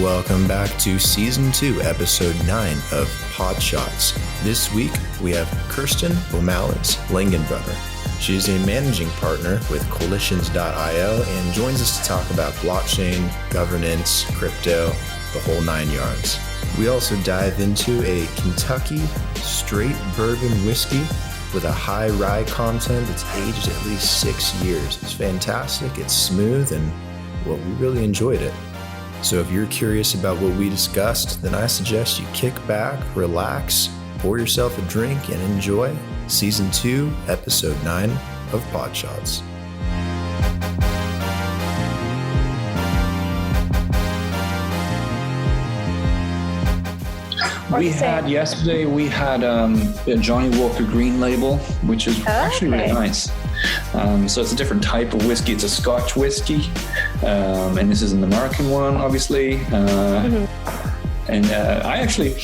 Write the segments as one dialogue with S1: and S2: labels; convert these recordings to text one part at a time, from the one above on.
S1: Welcome back to Season 2, Episode 9 of Podshots. This week, we have Kirsten Pomales Langenbrunner. She is a managing partner with coaliciones.io and joins us to talk about blockchain, governance, crypto, the whole 9 yards. We also dive into a Kentucky straight bourbon whiskey with a high rye content that's aged at least 6 years. It's fantastic, it's smooth, and well, we really enjoyed it. So if you're curious about what we discussed, then I suggest you kick back, relax, pour yourself a drink, and enjoy Season 2, Episode 9 of Podshots.
S2: Yesterday we had a Johnny Walker Green label, which is actually really nice. So it's a different type of whiskey. It's a Scotch whiskey, and this is an American one, obviously. And I actually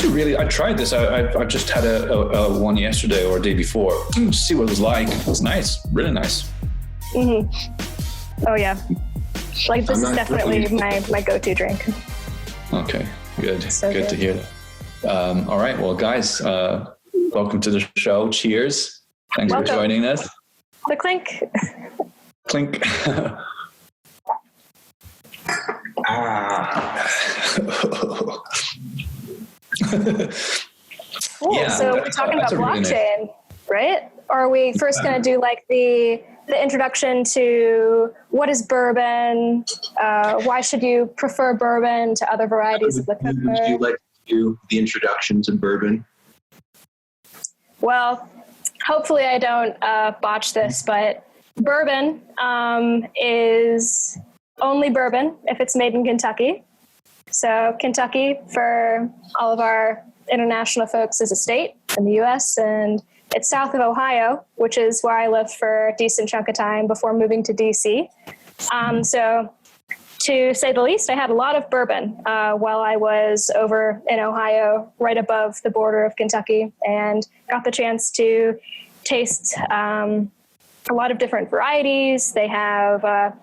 S2: really tried this. I just had a one yesterday or a day before to see what it was like. It was nice, really nice.
S3: Oh yeah, like this is definitely my go-to drink.
S2: Okay, good,
S3: So
S2: good to hear that. All right, well, guys, welcome to the show. Cheers! Thanks for joining us.
S3: The clink.
S2: Clink.
S3: Cool.
S2: Yeah,
S3: so we're talking about blockchain, right? Or are we first going to do like the introduction to what is bourbon? Why should you prefer bourbon to other varieties of liquor?
S4: Would you like to do the introduction to bourbon?
S3: Well, hopefully I don't botch this, but bourbon is only bourbon if it's made in Kentucky. So Kentucky, for all of our international folks, is a state in the U.S., and it's south of Ohio, which is where I lived for a decent chunk of time before moving to D.C. So to say the least, I had a lot of bourbon while I was over in Ohio, right above the border of Kentucky, and got the chance to taste a lot of different varieties. They have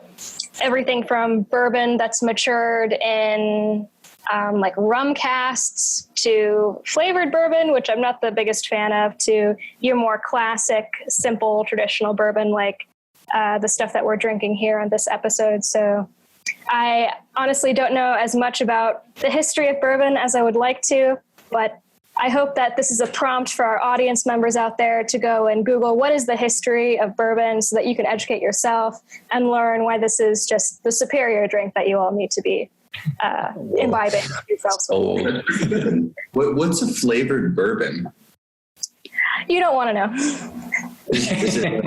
S3: everything from bourbon that's matured in like rum casks to flavored bourbon, which I'm not the biggest fan of, to your more classic, simple, traditional bourbon like the stuff that we're drinking here on this episode. So I honestly don't know as much about the history of bourbon as I would like to, but I hope that this is a prompt for our audience members out there to go and Google what is the history of bourbon so that you can educate yourself and learn why this is just the superior drink that you all need to be imbibing yourselves with.
S4: What's a flavored bourbon?
S3: You don't want to know.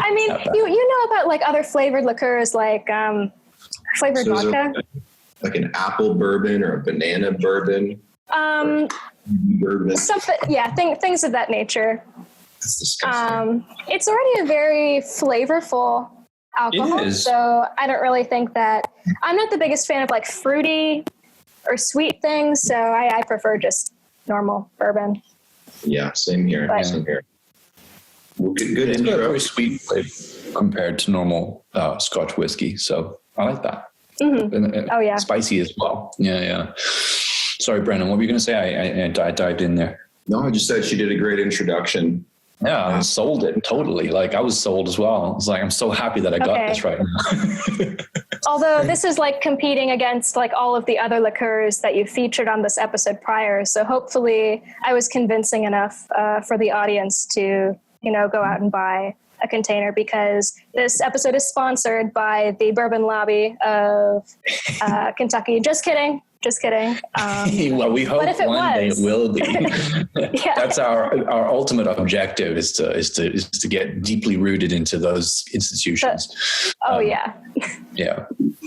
S3: I mean, you know about like other flavored liqueurs like flavored vodka?
S4: Like an apple bourbon or a banana bourbon? Bourbon.
S3: Something, yeah, things of that nature.
S4: That's disgusting.
S3: It's already a very flavorful alcohol, so I don't really think that. I'm not the biggest fan of like fruity or sweet things, so I prefer just normal bourbon.
S4: Yeah, same here. Same here. Well, good
S2: It's
S4: intro.
S2: got a very sweet flavor compared to normal Scotch whiskey, so I like that.
S3: Oh yeah,
S2: spicy as well. Yeah. Sorry, Brennan, what were you going to say? I dived in there.
S4: No, I just said she did a great introduction.
S2: Yeah, I sold it totally. Like I was sold as well. It's like I'm so happy that I got this right now.
S3: Although this is like competing against like all of the other liqueurs that you featured on this episode prior, so hopefully I was convincing enough for the audience to go out and buy a container, because this episode is sponsored by the Bourbon Lobby of Kentucky. Just kidding.
S2: Well, we hope one day it will be.
S3: Yeah.
S2: That's our ultimate objective is to get deeply rooted into those institutions.
S3: Yeah.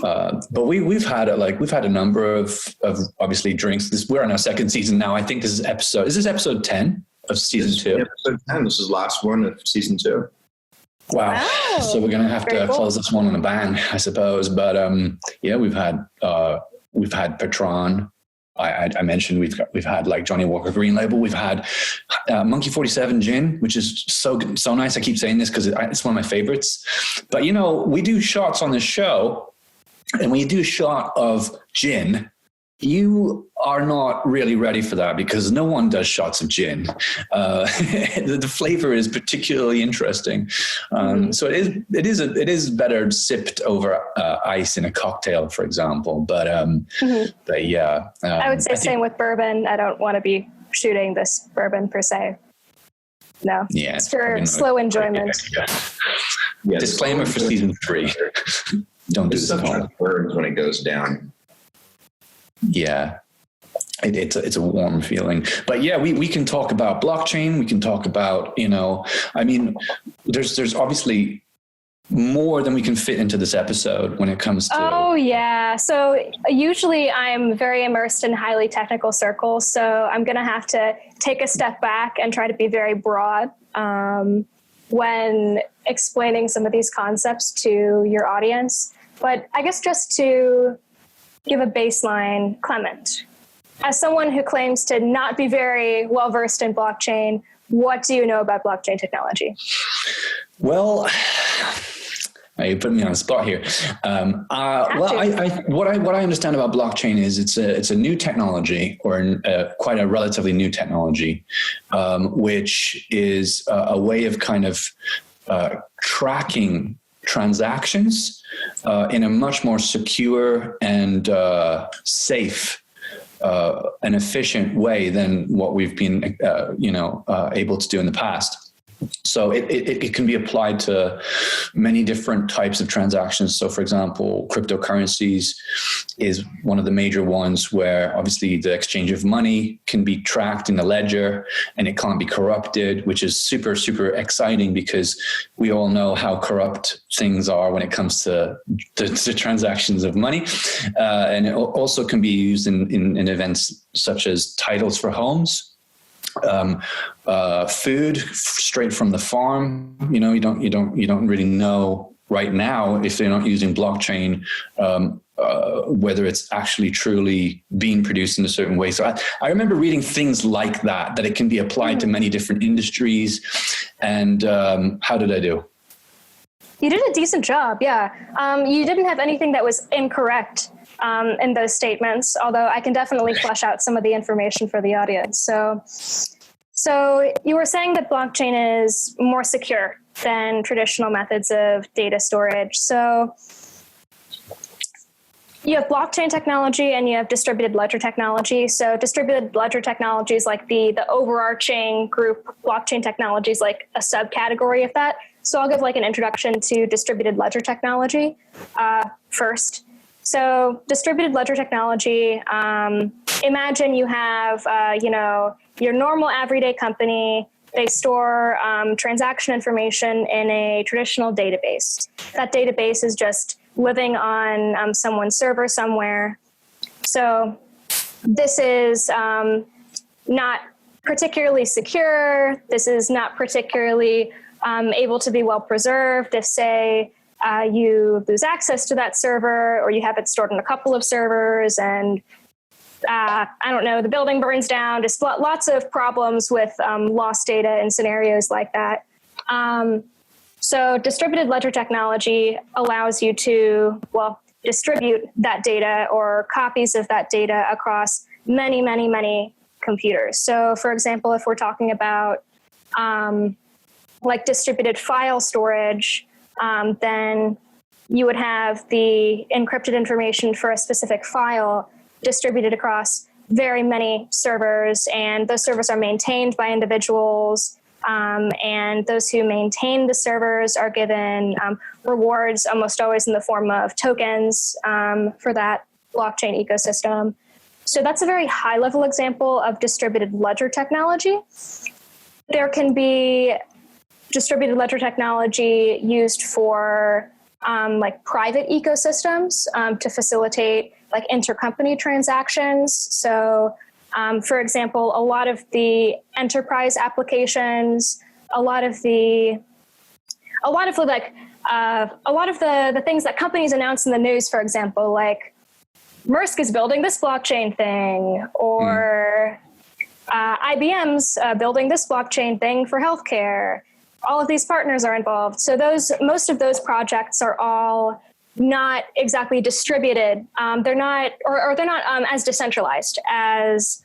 S2: But we've had a number of obviously drinks. We're on our second season now. I think this is episode 10 of season 2.
S4: Episode 10. This is the last one of season 2.
S2: Wow. So we're going to have to close this one on a bang, I suppose. But we've had Patron. I mentioned we've had like Johnny Walker Green Label. We've had Monkey 47 Gin, which is so nice. I keep saying this because it's one of my favorites. But we do shots on this show, and when you do a shot of gin, you are not really ready for that because no one does shots of gin. The flavor is particularly interesting. So it is better sipped over ice in a cocktail, for example. But yeah.
S3: I would say same with bourbon. I don't want to be shooting this bourbon per se. No. Yeah. It's for slow enjoyment.
S2: Yeah, disclaimer for season 3. Don't do this at home.
S4: Burns when it goes down.
S2: Yeah, it's a warm feeling. But yeah, we can talk about blockchain. We can talk about, I mean, there's obviously more than we can fit into this episode when it comes to.
S3: Oh yeah. So usually I'm very immersed in highly technical circles. So I'm going to have to take a step back and try to be very broad when explaining some of these concepts to your audience. But I guess just to give a baseline, Clement, as someone who claims to not be very well versed in blockchain, what do you know about blockchain technology?
S2: Well, you put me on the spot here. What I understand about blockchain is it's a new technology, or quite a relatively new technology, which is a way of kind of tracking transactions in a much more secure and safe and efficient way than what we've been, able to do in the past. So it can be applied to many different types of transactions. So, for example, cryptocurrencies is one of the major ones where obviously the exchange of money can be tracked in a ledger and it can't be corrupted, which is super, super exciting because we all know how corrupt things are when it comes to transactions of money. And it also can be used in events such as titles for homes. Food straight from the farm. You don't really know right now if they're not using blockchain, whether it's actually truly being produced in a certain way. So I remember reading things like that it can be applied to many different industries. And how did I do?
S3: You did a decent job. Yeah. You didn't have anything that was incorrect in those statements, although I can definitely flesh out some of the information for the audience. So you were saying that blockchain is more secure than traditional methods of data storage. So you have blockchain technology and you have distributed ledger technology. So distributed ledger technology is like the overarching group. Blockchain technology is like a subcategory of that. So I'll give like an introduction to distributed ledger technology first. So distributed ledger technology, imagine you have, your normal everyday company. They store transaction information in a traditional database. That database is just living on someone's server somewhere. So this is not particularly secure. This is not particularly able to be well preserved. If, say, you lose access to that server, or you have it stored in a couple of servers, and the building burns down. Just lots of problems with lost data in scenarios like that. So distributed ledger technology allows you to, distribute that data or copies of that data across many, many, many computers. So, for example, if we're talking about distributed file storage, then you would have the encrypted information for a specific file distributed across very many servers, and those servers are maintained by individuals, and those who maintain the servers are given rewards, almost always in the form of tokens for that blockchain ecosystem. So that's a very high-level example of distributed ledger technology. There can be distributed ledger technology used for private ecosystems to facilitate intercompany transactions. So, for example, a lot of the enterprise applications, a lot of the things that companies announce in the news, for example, like Maersk is building this blockchain thing, or IBM's building this blockchain thing for healthcare. All of these partners are involved. So most of those projects are all not exactly distributed. They're not, or they're not as decentralized as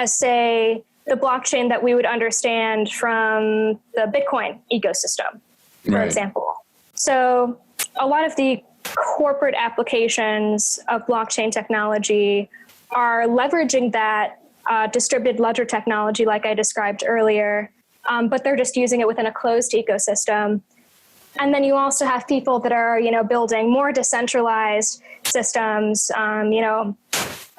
S3: say the blockchain that we would understand from the Bitcoin ecosystem, for example. So a lot of the corporate applications of blockchain technology are leveraging that distributed ledger technology, like I described earlier, but they're just using it within a closed ecosystem. And then you also have people that are, building more decentralized systems,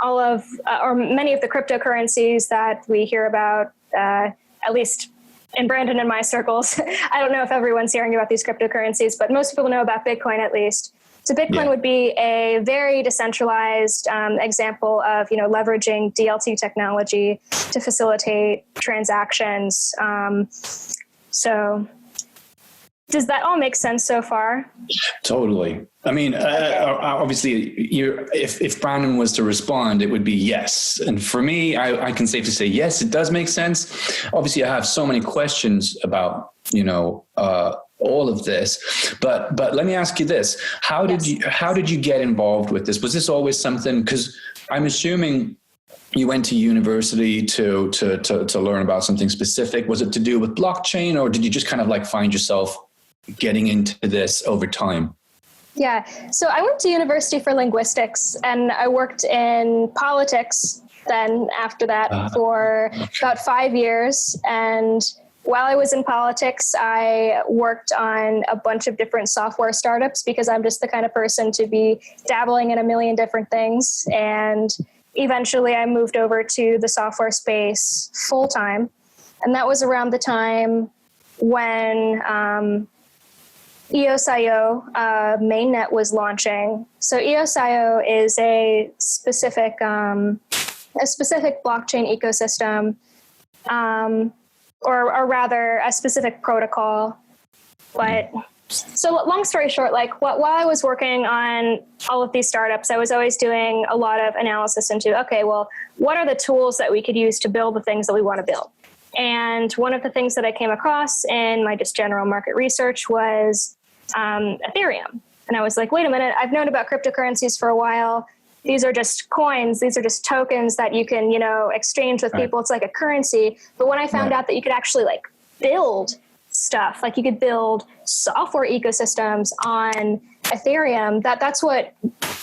S3: all of, or many of the cryptocurrencies that we hear about, at least in Brandon and my circles. I don't know if everyone's hearing about these cryptocurrencies, but most people know about Bitcoin at least. So Bitcoin would be a very decentralized example of, leveraging DLT technology to facilitate transactions. So does that all make sense so far?
S2: Totally. I mean, obviously, if Brandon was to respond, it would be yes. And for me, I can safely say, yes, it does make sense. Obviously, I have so many questions about, all of this, but let me ask you this: how did you get involved with this? Was this always something? Because I'm assuming you went to university to learn about something specific. Was it to do with blockchain, or did you just kind of like find yourself getting into this over time?
S3: Yeah. So I went to university for linguistics, and I worked in politics then after that for about 5 years. And while I was in politics, I worked on a bunch of different software startups because I'm just the kind of person to be dabbling in a million different things. And eventually I moved over to the software space full time. And that was around the time when EOS.io mainnet was launching. So EOS.io is a specific blockchain ecosystem, or rather a specific protocol. But so long story short, while I was working on all of these startups, I was always doing a lot of analysis into, okay, well, what are the tools that we could use to build the things that we want to build? And one of the things that I came across in my just general market research was Ethereum. And I was like, wait a minute, I've known about cryptocurrencies for a while. These are just coins. These are just tokens that you can, exchange with people. It's like a currency. But when I found out that you could actually build stuff, like you could build software ecosystems on Ethereum, that's what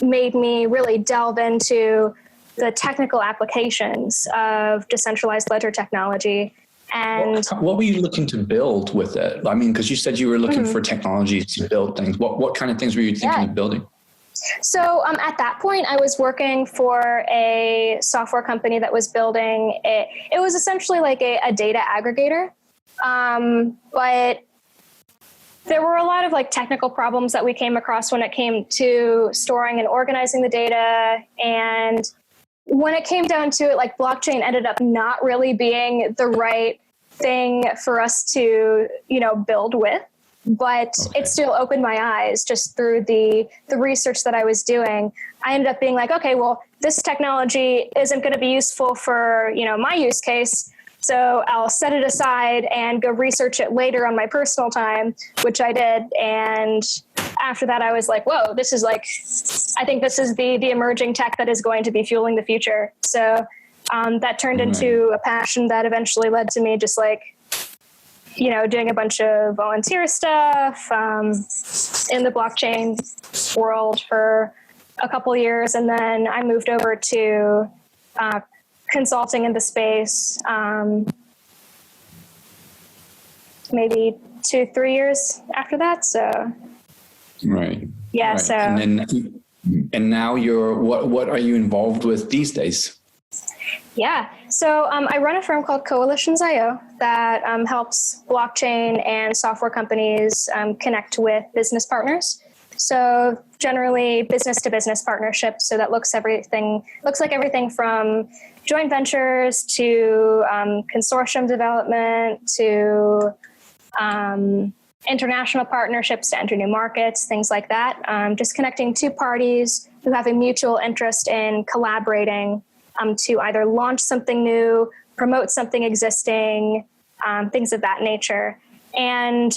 S3: made me really delve into the technical applications of decentralized ledger technology. And
S2: what were you looking to build with it? I mean, because you said you were looking for technology to build things. What kind of things were you thinking of building?
S3: So at that point, I was working for a software company that was building it. It was essentially like a data aggregator, but there were a lot of technical problems that we came across when it came to storing and organizing the data. And when it came down to it, blockchain ended up not really being the right thing for us to, build with. But it still opened my eyes just through the research that I was doing. I ended up being like, okay, well, this technology isn't going to be useful for, my use case. So I'll set it aside and go research it later on my personal time, which I did. And after that, I was like, whoa, this is I think this is the emerging tech that is going to be fueling the future. So that turned into a passion that eventually led to me just doing a bunch of volunteer stuff in the blockchain world for a couple years. And then I moved over to consulting in the space maybe 2-3 years after that. So, yeah. Right. So,
S2: and now what are you involved with these days?
S3: Yeah. So I run a firm called Coalitions.io that helps blockchain and software companies connect with business partners. So generally business to business partnerships. So that looks like everything from joint ventures to consortium development to international partnerships to enter new markets, things like that. Just connecting two parties who have a mutual interest in collaborating to either launch something new, promote something existing, things of that nature. And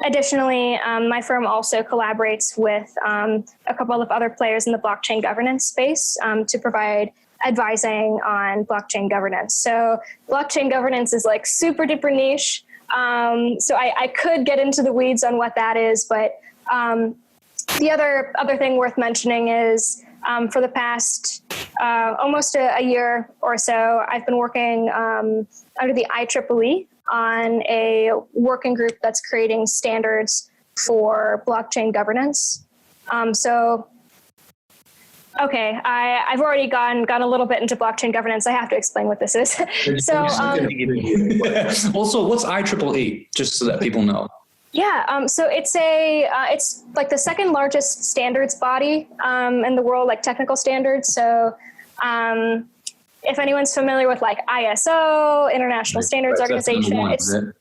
S3: additionally, my firm also collaborates with a couple of other players in the blockchain governance space to provide advising on blockchain governance. So blockchain governance is like super duper niche. So I could get into the weeds on what that is, but the other thing worth mentioning is for the past almost a year or so, I've been working under the IEEE on a working group that's creating standards for blockchain governance. Okay, I've already gone a little bit into blockchain governance. I have to explain what this is. So,
S2: also, what's IEEE? Just so that people know.
S3: Yeah, so it's like the second largest standards body in the world, like technical standards. So, if anyone's familiar with like ISO, International Standards Organization,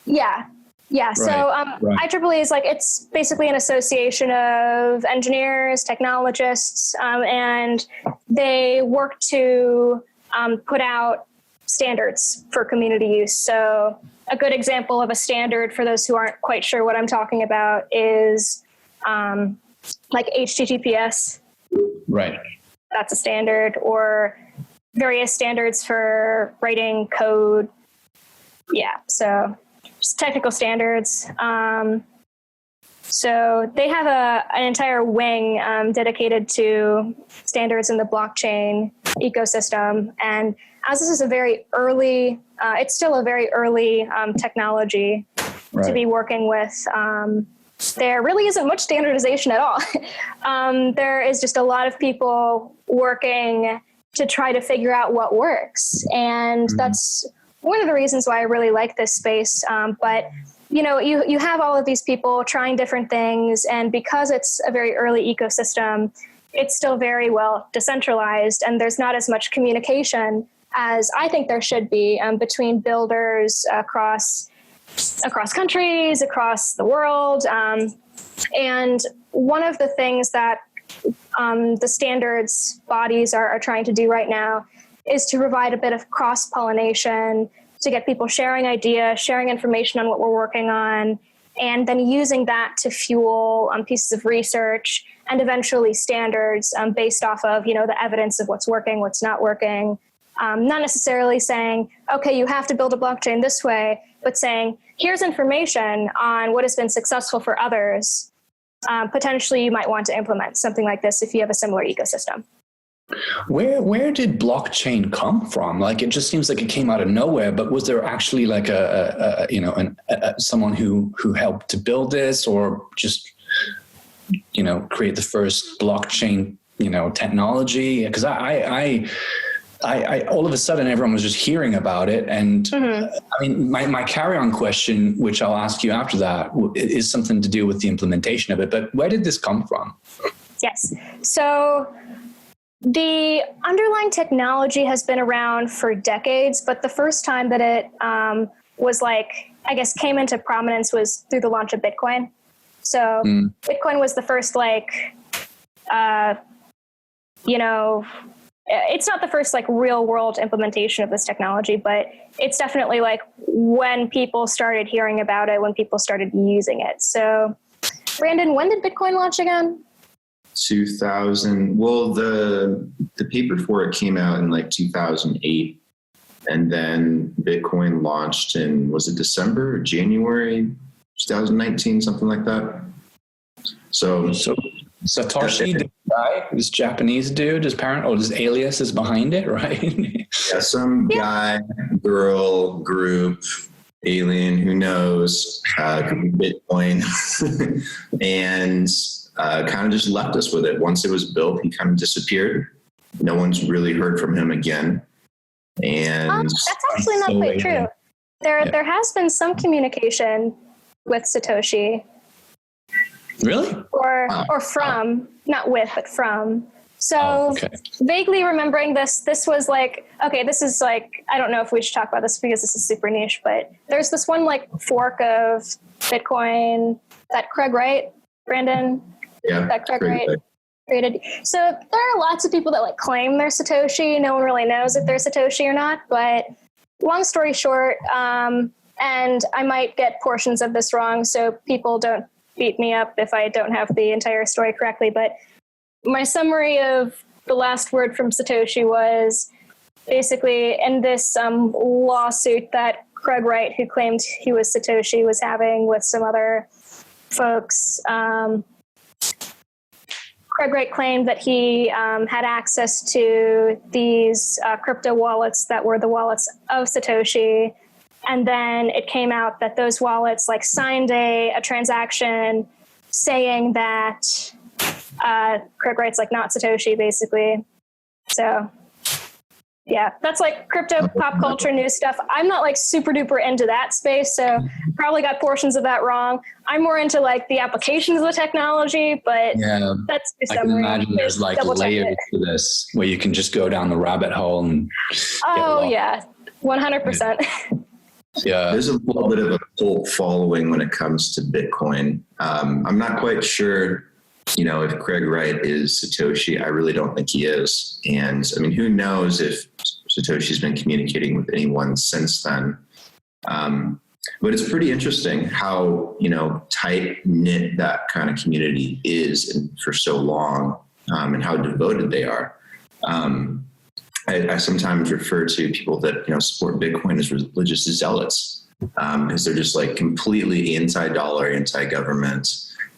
S3: yeah. Right. So IEEE is like, it's basically an association of engineers, technologists, and they work to put out standards for community use. So a good example of a standard for those who aren't quite sure what I'm talking about is like HTTPS.
S2: Right.
S3: That's a standard, or various standards for writing code. Yeah, so just technical standards. So they have an entire wing dedicated to standards in the blockchain ecosystem. And as this is a very early, it's still a very early technology to be working with, there really isn't much standardization at all. There is just a lot of people working to try to figure out what works. And that's one of the reasons why I really like this space. But, you know, you have all of these people trying different things, and because it's a very early ecosystem, it's still very well decentralized, and there's not as much communication as I think there should be between builders across countries, across the world. And one of the things that the standards bodies are trying to do right now is to provide a bit of cross-pollination to get people sharing ideas, sharing information on what we're working on, and then using that to fuel pieces of research and eventually standards based off of, you know, the evidence of what's working, what's not working. Not necessarily saying, okay, you have to build a blockchain this way, but saying, here's information on what has been successful for others. Potentially you might want to implement something like this if you have a similar ecosystem.
S2: Where did blockchain come from? Like, it just seems like it came out of nowhere, but was there actually like someone who helped to build this, or just, you know, create the first blockchain, you know, technology? Because I all of a sudden everyone was just hearing about it. And I mean, my carry-on question, which I'll ask you after that, is something to do with the implementation of it. But where did this come from? Yes.
S3: So the underlying technology has been around for decades, but the first time that it was like, I guess, came into prominence was through the launch of Bitcoin. So Bitcoin was the first, like, you know, it's not the first like real world implementation of this technology, but it's definitely like when people started hearing about it, when people started using it. So Brandon, when did Bitcoin launch again?
S4: 2000. Well, the paper for it came out in like 2008, and then Bitcoin launched in, was it December or January 2019, something like that. So
S2: Satoshi, this guy, this Japanese dude, his parent, or his alias is behind it, right?
S4: Yeah, some guy, girl, group, alien, who knows, Bitcoin, and kind of just left us with it. Once it was built, he kind of disappeared. No one's really heard from him again. And
S3: that's actually not quite true. There has been some communication with Satoshi.
S2: Really?
S3: Or from, not with, but from. So vaguely remembering this was like, okay, this is like, I don't know if we should talk about this because this is super niche, but there's this one like fork of Bitcoin that Craig Wright, Brandon, that Craig Wright created. So there are lots of people that like claim they're Satoshi. No one really knows if they're Satoshi or not, but long story short, and I might get portions of this wrong, so people don't beat me up if I don't have the entire story correctly. But my summary of the last word from Satoshi was basically in this lawsuit that Craig Wright, who claimed he was Satoshi, was having with some other folks. Craig Wright claimed that he had access to these crypto wallets that were the wallets of Satoshi. And then it came out that those wallets like signed a transaction saying that Craig Wright's like not Satoshi, basically. So yeah, that's like crypto pop culture news stuff. I'm not like super duper into that space, so probably got portions of that wrong. I'm more into like the applications of the technology, but
S2: yeah,
S3: that's
S2: I can imagine there's like layers to this where you can just go down the rabbit hole and
S3: yeah, 100%.
S2: Yeah,
S4: there's a little bit of a cult following when it comes to Bitcoin. I'm not quite sure, if Craig Wright is Satoshi. I really don't think he is. And I mean, who knows if Satoshi's been communicating with anyone since then. But it's pretty interesting how, tight knit that kind of community is for so long, and how devoted they are. I sometimes refer to people that, support Bitcoin as religious zealots, because they're just like completely anti-dollar, anti-government,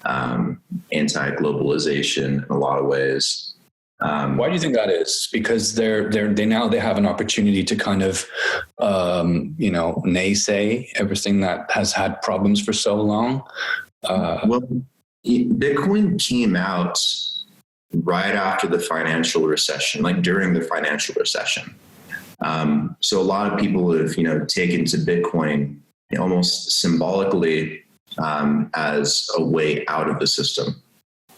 S4: anti-globalization in a lot of ways.
S2: Why do you think that is? Because they have an opportunity to kind of, naysay everything that has had problems for so long.
S4: Well, Bitcoin came out right after the financial recession, like during the financial recession. So a lot of people have, taken to Bitcoin almost symbolically as a way out of the system,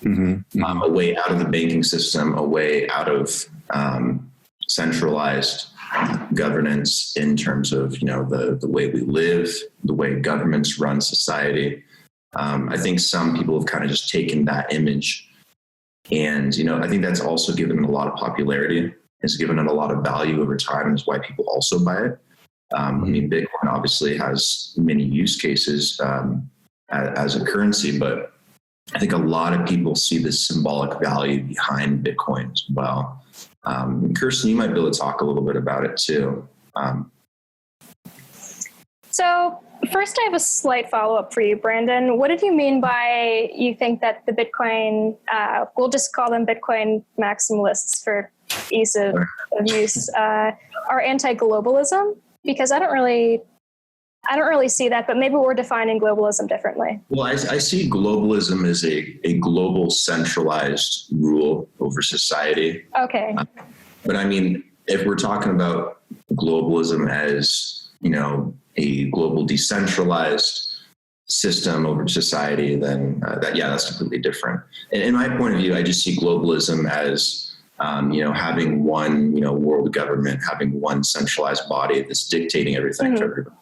S4: a way out of the banking system, a way out of centralized governance in terms of, the way we live, the way governments run society. I think some people have kind of just taken that image. And, I think that's also given it a lot of popularity. It's given it a lot of value over time, and is why people also buy it. I mean, Bitcoin obviously has many use cases as a currency, but I think a lot of people see the symbolic value behind Bitcoin as well. Kirsten, you might be able to talk a little bit about it too.
S3: So first, I have a slight follow-up for you, Brandon. What did you mean by you think that the Bitcoin, we'll just call them Bitcoin maximalists for ease of use, are anti-globalism? Because I don't really see that, but maybe we're defining globalism differently.
S4: Well, I see globalism as a global centralized rule over society.
S3: Okay.
S4: But I mean, if we're talking about globalism as, a global decentralized system over society, then that's completely different. And in my point of view, I just see globalism as, having one, world government, having one centralized body that's dictating everything to everybody.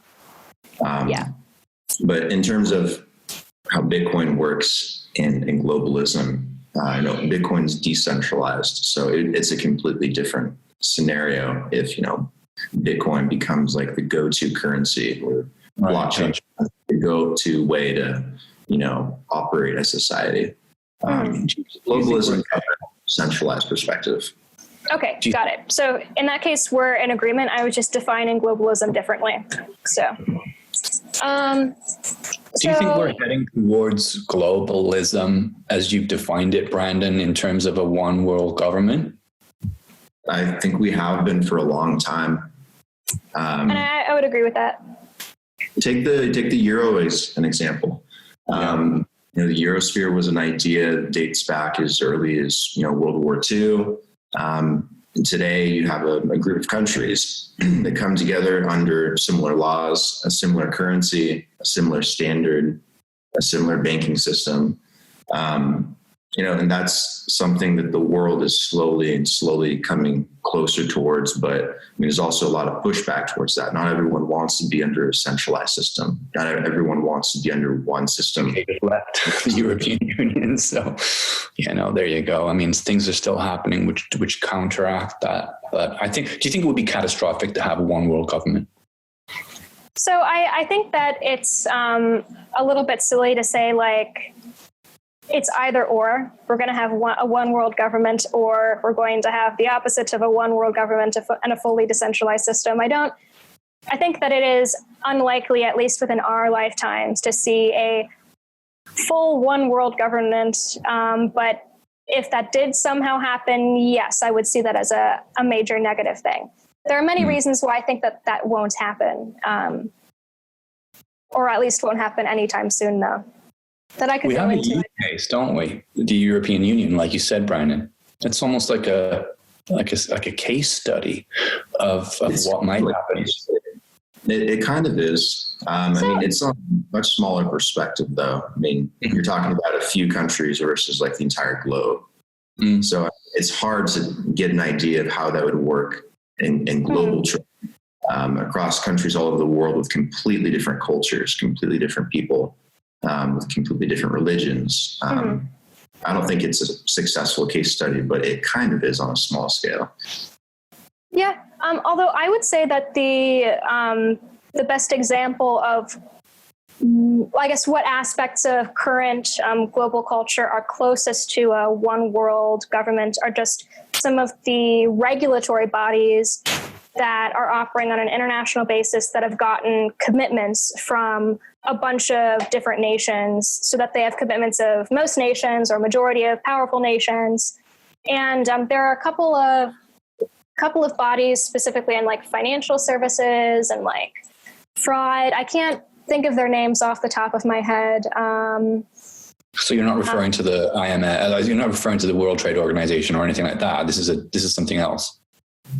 S4: But in terms of how Bitcoin works in globalism, Bitcoin's decentralized. So it's a completely different scenario if, Bitcoin becomes like the go-to currency, or blockchain the go-to way to, operate a society. Globalism from a centralized perspective.
S3: Okay, got it. So in that case, we're in agreement. I was just defining globalism differently. So,
S2: do you think we're heading towards globalism as you've defined it, Brandon, in terms of a one world government?
S4: I think we have been for a long time.
S3: And I would agree with that.
S4: Take the euro as an example. The Eurosphere was an idea that dates back as early as World War II. And today you have a group of countries that come together under similar laws, a similar currency, a similar standard, a similar banking system. And that's something that the world is slowly coming closer towards. But I mean, there's also a lot of pushback towards that. Not everyone wants to be under a centralized system. Not everyone wants to be under one system.
S2: Left the European Union. So, there you go. I mean, things are still happening which counteract that. But do you think it would be catastrophic to have a one world government?
S3: So I think that it's a little bit silly to say like it's either or. We're going to have a one world government, or we're going to have the opposite of a one world government and a fully decentralized system. I think that it is unlikely, at least within our lifetimes, to see a full one world government. But if that did somehow happen, yes, I would see that as a major negative thing. There are many reasons why I think that won't happen, or at least won't happen anytime soon, though. That I could go into. We have a use
S2: case, don't we? The European Union, like you said, Brandon. It's almost like a case study of what might happen.
S4: It kind of is. I mean, it's on a much smaller perspective, though. I mean, you're talking about a few countries versus like the entire globe. So it's hard to get an idea of how that would work in global trade across countries all over the world with completely different cultures, completely different people, with completely different religions. I don't think it's a successful case study, but it kind of is on a small scale.
S3: Yeah. Although I would say that the best example of, I guess, what aspects of current global culture are closest to a one world government are just some of the regulatory bodies that are operating on an international basis that have gotten commitments from a bunch of different nations, so that they have commitments of most nations or majority of powerful nations. And there are a couple of bodies specifically in like financial services and like fraud. I can't think of their names off the top of my head.
S2: So you're not referring to the IMF, you're not referring to the World Trade Organization or anything like that. This is something else.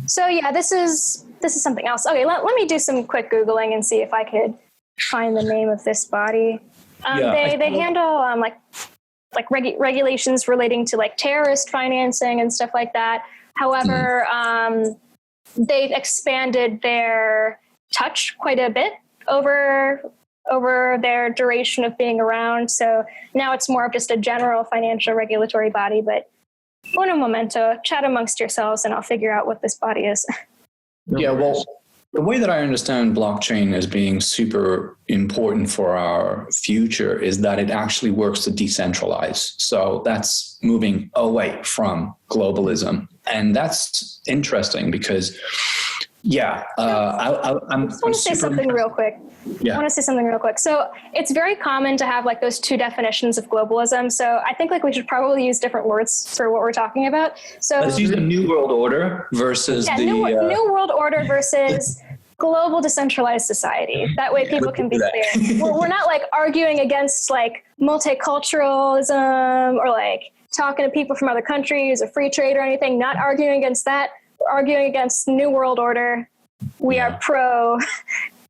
S3: So yeah, this is something else. Okay, let me do some quick Googling and see if I could find the name of this body. They handle like regulations relating to like terrorist financing and stuff like that. However, they've expanded their touch quite a bit over their duration of being around. So now it's more of just a general financial regulatory body, but uno momento, chat amongst yourselves and I'll figure out what this body is.
S2: Yeah, well, the way that I understand blockchain as being super important for our future is that it actually works to decentralize. So that's moving away from globalism. And that's interesting because, I want
S3: to say something real quick.
S2: Yeah.
S3: I want to say something real quick. So it's very common to have like those two definitions of globalism. So I think like we should probably use different words for what we're talking about. So
S2: let's use the New World Order versus
S3: New World Order versus global decentralized society. That way people can be clear. We're not like arguing against like multiculturalism or like talking to people from other countries or free trade or anything. Not arguing against that. We're arguing against New World Order. We are pro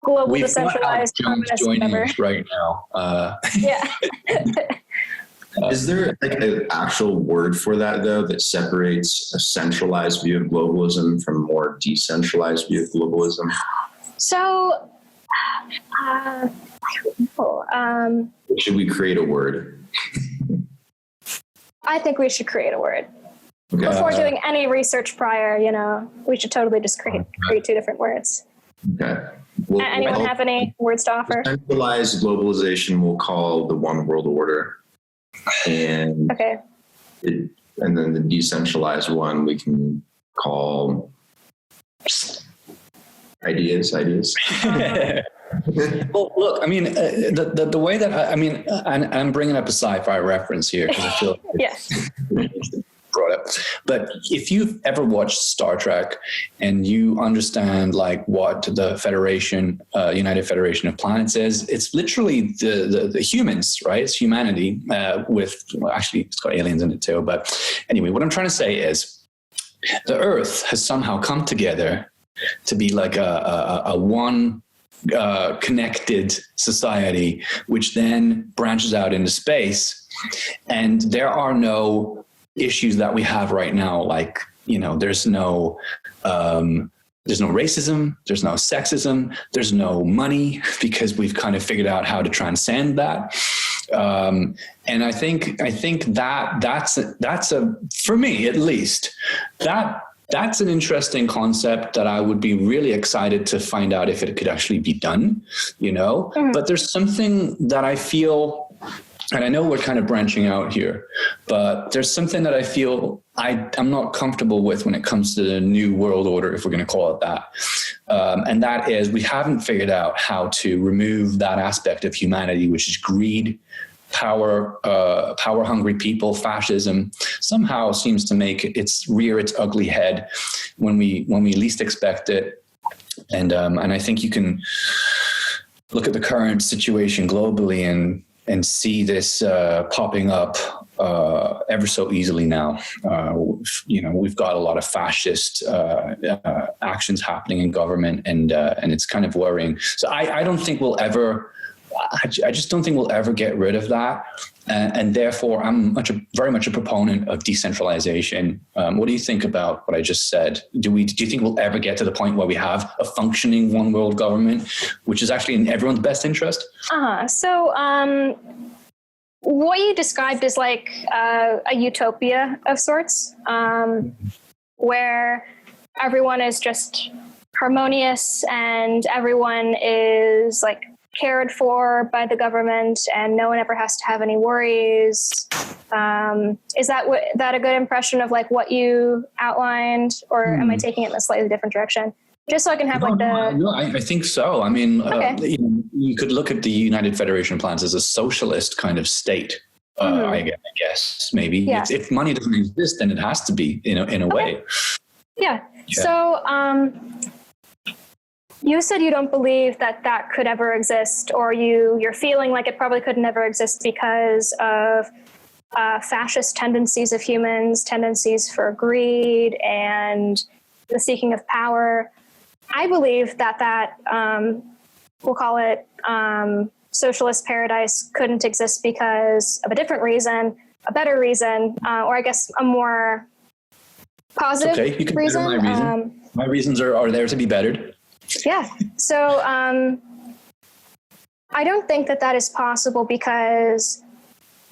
S3: global decentralized communist endeavor
S2: right now.
S4: Is there like an actual word for that though that separates a centralized view of globalism from a more decentralized view of globalism?
S3: So, I don't know.
S4: Should we create a word?
S3: I think we should create a word.
S4: Okay.
S3: Before doing any research prior, we should totally just create two different words.
S4: Okay.
S3: Anyone have any words to offer?
S4: Centralized globalization we'll call the one world order. And
S3: okay.
S4: And then the decentralized one we can call ideas.
S2: Well, look, I mean, the way that I'm bringing up a sci-fi reference here because I feel
S3: yes.
S2: brought up. But if you've ever watched Star Trek and you understand like what the Federation, United Federation of Planets is, it's literally the humans, right? It's humanity actually it's got aliens in it too. But anyway, what I'm trying to say is the Earth has somehow come together to be like a one connected society, which then branches out into space. And there are no issues that we have right now, like there's no racism, there's no sexism, there's no money, because we've kind of figured out how to transcend that. And I think that that's a for me at least, that That's an interesting concept that I would be really excited to find out if it could actually be done, But there's something that I feel, and I know we're kind of branching out here, but there's something that I feel I'm not comfortable with when it comes to the new world order, if we're going to call it that. And that is, we haven't figured out how to remove that aspect of humanity, which is greed, power hungry people. Fascism somehow seems to rear its ugly head when we least expect it. And I think you can look at the current situation globally and see this popping up ever so easily now. We've got a lot of fascist actions happening in government, and it's kind of worrying. So I don't think we'll ever. I just don't think we'll ever get rid of that, and therefore I'm very much a proponent of decentralization. What do you think about what I just said? Do you think we'll ever get to the point where we have a functioning one world government, which is actually in everyone's best interest?
S3: So what you described is like a utopia of sorts, where everyone is just harmonious and everyone is like cared for by the government and no one ever has to have any worries. Is that a good impression of like what you outlined, or am I taking it in a slightly different direction? Just so I can have
S2: I think so. I mean,
S3: okay.
S2: You could look at the United Federation plans as a socialist kind of state. I guess maybe if money doesn't exist, then it has to be in a way.
S3: Yeah. So, you said you don't believe that could ever exist, or you're feeling like it probably could never exist because of fascist tendencies of humans, tendencies for greed and the seeking of power. I believe that we'll call it socialist paradise couldn't exist because of a different reason, a better reason, or I guess a more positive
S2: okay, you can
S3: reason.
S2: My reason. My reasons are there to be bettered.
S3: Yeah. So I don't think that is possible because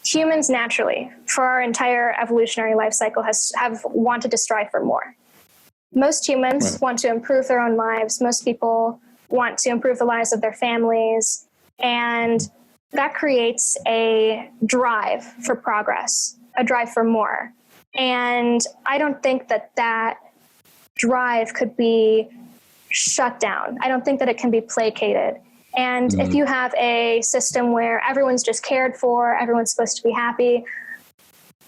S3: humans naturally, for our entire evolutionary life cycle, have wanted to strive for more. Most humans want to improve their own lives. Most people want to improve the lives of their families. And that creates a drive for progress, a drive for more. And I don't think that drive could be shut down. I don't think that it can be placated. And if you have a system where everyone's just cared for, everyone's supposed to be happy,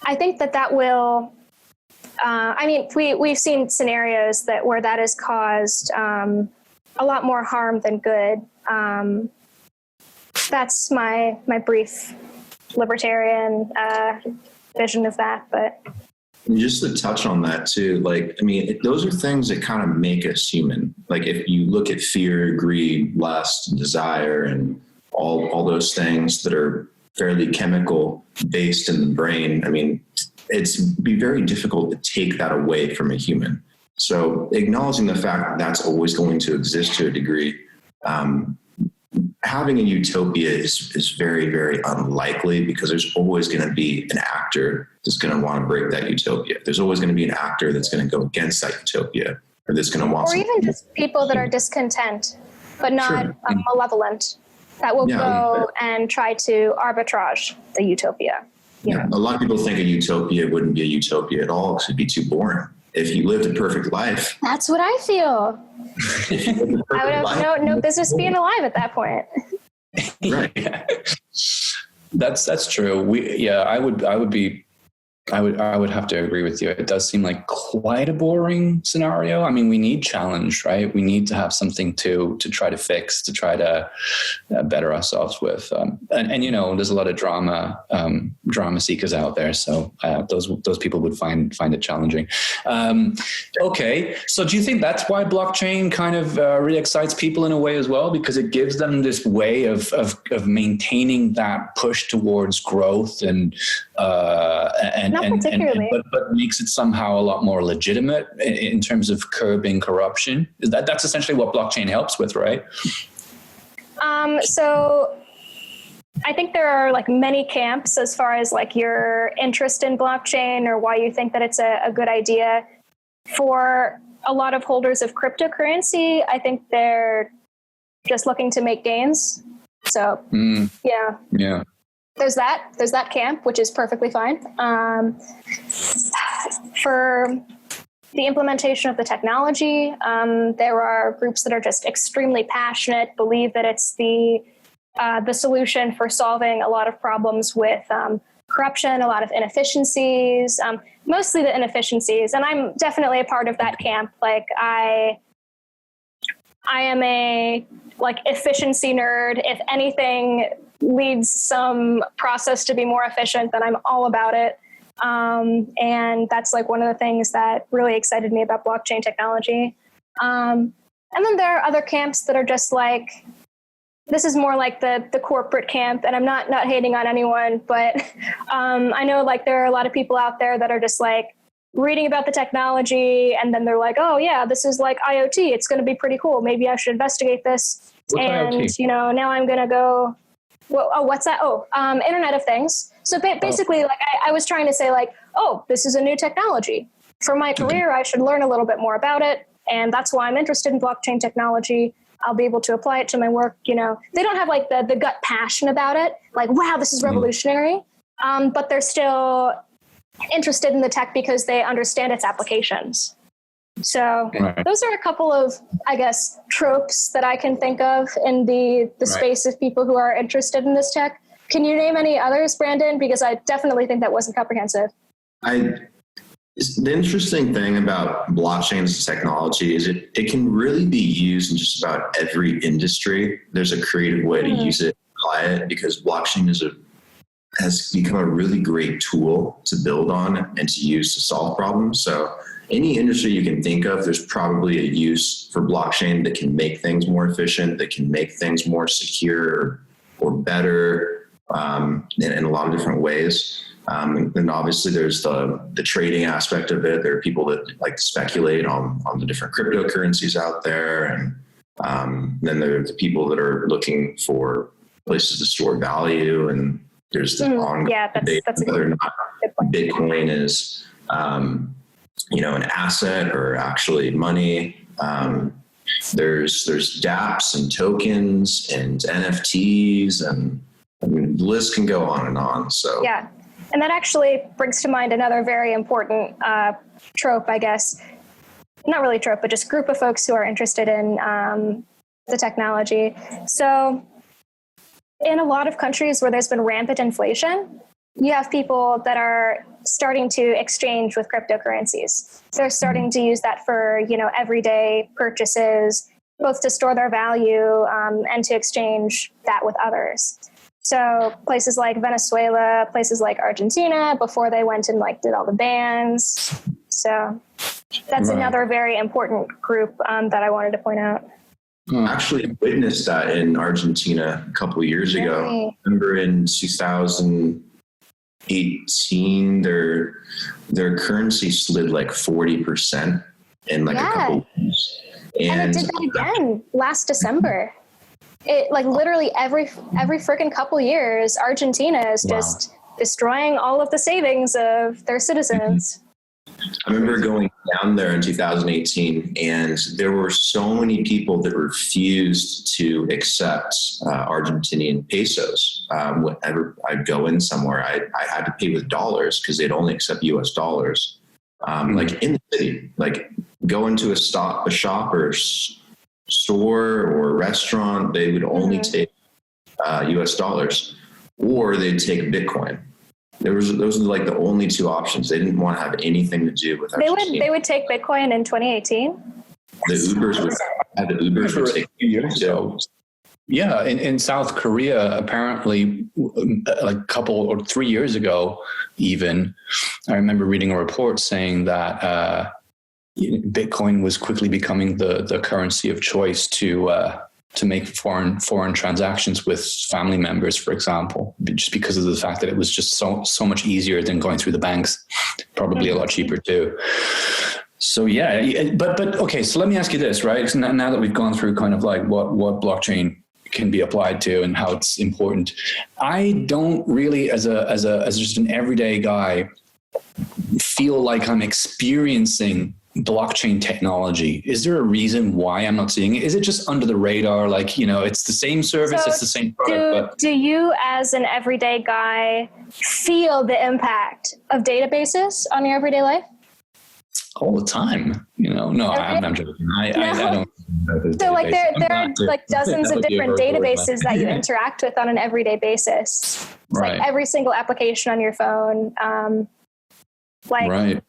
S3: I think that will, we've seen scenarios where that has caused a lot more harm than good. That's my brief libertarian vision of that, but.
S4: And just to touch on that too, those are things that kind of make us human. Like if you look at fear, greed, lust, desire, and all those things that are fairly chemical based in the brain, it's be very difficult to take that away from a human. So acknowledging the fact that that's always going to exist to a degree, having a utopia is very, very unlikely because there's always going to be an actor that's going to want to break that utopia. There's always going to be an actor that's going to go against that utopia, or that's going to want.
S3: Or even just people that are discontent, but not malevolent, that will go and try to arbitrage the utopia.
S4: Yeah, a lot of people think a utopia wouldn't be a utopia at all because it'd be too boring. If you lived a perfect life.
S3: That's what I feel. I would have no business being alive at that point.
S4: Right.
S2: That's true. I would have to agree with you. It does seem like quite a boring scenario. We need challenge, right? We need to have something to try to fix, to try to better ourselves with. And there's a lot of drama seekers out there. So those people would find it challenging. Okay. So do you think that's why blockchain kind of really excites people in a way as well? Because it gives them this way of maintaining that push towards growth and
S3: Not particularly.
S2: But makes it somehow a lot more legitimate in terms of curbing corruption. That's essentially what blockchain helps with, right?
S3: So I think there are many camps as far as your interest in blockchain or why you think that it's a good idea. for a lot of holders of cryptocurrency, I think they're just looking to make gains. So yeah. There's that camp, which is perfectly fine. For the implementation of the technology, there are groups that are just extremely passionate, believe that it's the solution for solving a lot of problems with corruption, a lot of inefficiencies, mostly the inefficiencies. And I'm definitely a part of that camp. Like I am a efficiency nerd. If anything leads some process to be more efficient, then I'm all about it. And that's like one of the things that really excited me about blockchain technology. And then there are other camps that are just like, this is more like the corporate camp, and I'm not hating on anyone, but I know like there are a lot of people out there that are just like reading about the technology, and then they're like, oh yeah, this is like IoT. It's going to be pretty cool. Maybe I should investigate this.
S2: What's
S3: and
S2: IoT?
S3: Now I'm going to go. Well, what's that? Internet of Things. So basically, like I was trying to say, like, oh, this is a new technology. For my career, I should learn a little bit more about it, and that's why I'm interested in blockchain technology. I'll be able to apply it to my work. They don't have like the gut passion about it. Like, wow, this is revolutionary. But they're still interested in the tech because they understand its applications. So those are a couple of, I guess, tropes that I can think of in the space of people who are interested in this tech. Can you name any others, Brandon? Because I definitely think that wasn't comprehensive.
S4: The interesting thing about blockchain as a technology is it can really be used in just about every industry. There's a creative way to use it, apply it, because blockchain has become a really great tool to build on and to use to solve problems. So any industry you can think of, there's probably a use for blockchain that can make things more efficient, that can make things more secure or better in a lot of different ways. And obviously there's the trading aspect of it. There are people that like to speculate on the different cryptocurrencies out there. And then there are the people that are looking for places to store value. And there's the ongoing debate whether or not Bitcoin is, an asset or actually money. There's dApps and tokens and NFTs, and I mean, the list can go on and on. So
S3: yeah. And that actually brings to mind another very important trope, I guess. Not really trope, but just group of folks who are interested in the technology. So in a lot of countries where there's been rampant inflation, you have people that are starting to exchange with cryptocurrencies. They're starting to use that for, everyday purchases, both to store their value and to exchange that with others. So places like Venezuela, places like Argentina, before they went and did all the bans. So that's another very important group that I wanted to point out.
S4: I actually witnessed that in Argentina a couple of years ago. I remember in 2018, their currency slid 40% in a couple of years.
S3: And it did that again last December. It literally every freaking couple years, Argentina is just destroying all of the savings of their citizens.
S4: I remember going down there in 2018, and there were so many people that refused to accept Argentinian pesos. Whenever I'd go in somewhere, I had to pay with dollars because they'd only accept US dollars. In the city, go into a shop or store or restaurant, they would only take US dollars, or they'd take Bitcoin. Those are the only two options. They didn't want to have anything to do with Argentina.
S3: They would take Bitcoin in 2018.
S4: The Ubers would take years ago.
S2: Yeah, in South Korea, apparently, a couple or 3 years ago, even, I remember reading a report saying that Bitcoin was quickly becoming the currency of choice to make foreign transactions with family members, for example, just because of the fact that it was just so much easier than going through the banks, probably a lot cheaper too. So yeah, but okay. So let me ask you this, right? So now that we've gone through kind of what blockchain can be applied to and how it's important, I don't really, as just an everyday guy, feel like I'm experiencing blockchain technology? Is there a reason why I'm not seeing it? Is it just under the radar? Like, it's the same service,
S3: So
S2: it's the same product.
S3: do you, as an everyday guy, feel the impact of databases on your everyday life?
S2: All the time, No, I'm joking. I don't.
S3: So like there are like dozens of different databases that you interact with on an everyday basis. It's
S2: Right.
S3: like every single application on your phone.
S2: Right.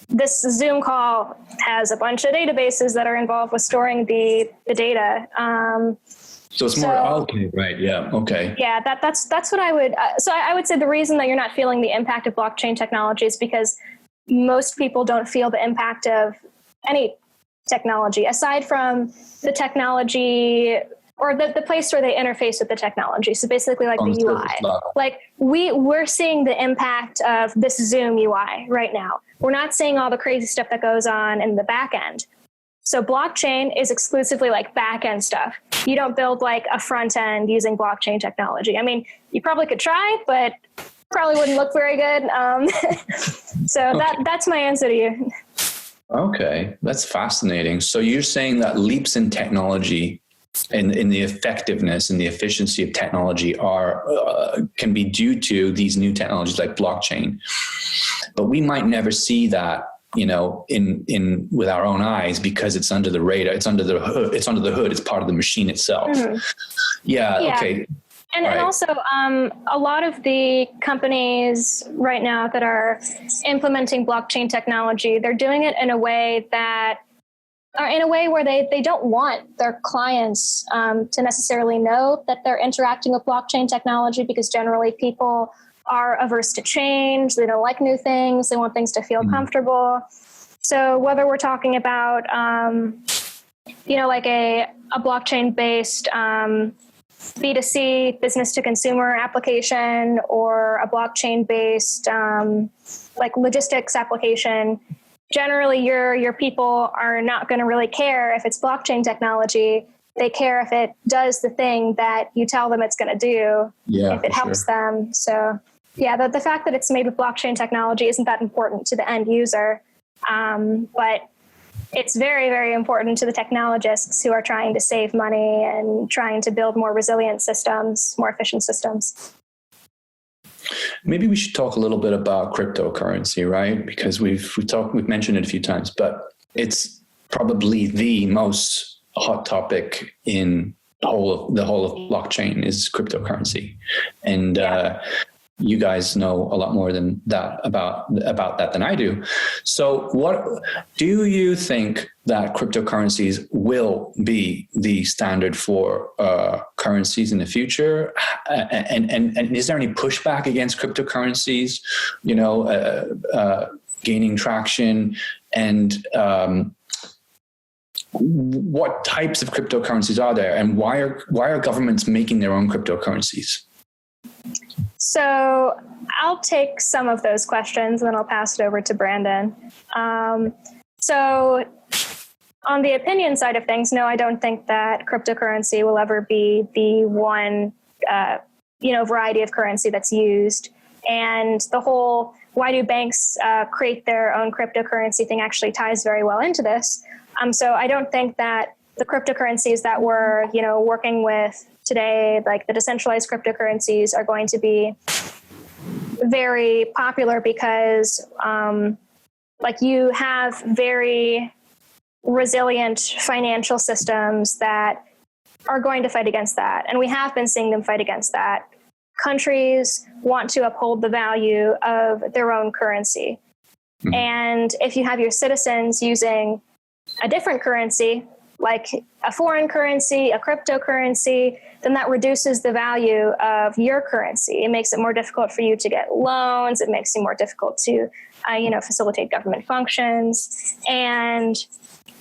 S3: This Zoom call has a bunch of databases that are involved with storing the data.
S2: So it's more, okay, right. Yeah. Okay.
S3: Yeah, that's what I would, so I would say the reason that you're not feeling the impact of blockchain technology is because most people don't feel the impact of any technology aside from the technology or the place where they interface with the technology. So basically like the UI. Like we're seeing the impact of this Zoom UI right now. We're not seeing all the crazy stuff that goes on in the back end. So blockchain is exclusively like back end stuff. You don't build like a front end using blockchain technology. I mean, you probably could try, but probably wouldn't look very good. So that's my answer to you.
S2: Okay, that's fascinating. So you're saying that leaps in technology and in the effectiveness and the efficiency of technology can be due to these new technologies like blockchain, but we might never see that, in with our own eyes because it's under the radar, it's under the hood, it's part of the machine itself. Mm-hmm. Yeah. Okay.
S3: And also, a lot of the companies right now that are implementing blockchain technology, they're doing it in a way where they don't want their clients to necessarily know that they're interacting with blockchain technology, because generally people are averse to change. They don't like new things. They want things to feel comfortable. So whether we're talking about, like a blockchain-based B2C, business to consumer application, or a blockchain-based like logistics application, generally your people are not going to really care if it's blockchain technology. They care if it does the thing that you tell them it's going to do, if it helps them. So yeah, the fact that it's made with blockchain technology isn't that important to the end user, but it's very, very important to the technologists who are trying to save money and trying to build more resilient systems, more efficient systems.
S2: Maybe we should talk a little bit about cryptocurrency, right? Because we've mentioned it a few times, but it's probably the most hot topic in the whole of blockchain is cryptocurrency, and you guys know a lot more than that about that than I do. So what do you think that cryptocurrencies will be the standard for currencies in the future? And is there any pushback against cryptocurrencies, gaining traction? And what types of cryptocurrencies are there? And why are governments making their own cryptocurrencies?
S3: So I'll take some of those questions and then I'll pass it over to Brandon. So on the opinion side of things, no, I don't think that cryptocurrency will ever be the one, variety of currency that's used. And the whole, why do banks create their own cryptocurrency thing actually ties very well into this. So I don't think that the cryptocurrencies that we're, working with today, like the decentralized cryptocurrencies, are going to be very popular because you have very resilient financial systems that are going to fight against that. And we have been seeing them fight against that. Countries want to uphold the value of their own currency. Mm-hmm. And if you have your citizens using a different currency, like a foreign currency, a cryptocurrency, then that reduces the value of your currency. It makes it more difficult for you to get loans. It makes it more difficult to, facilitate government functions. And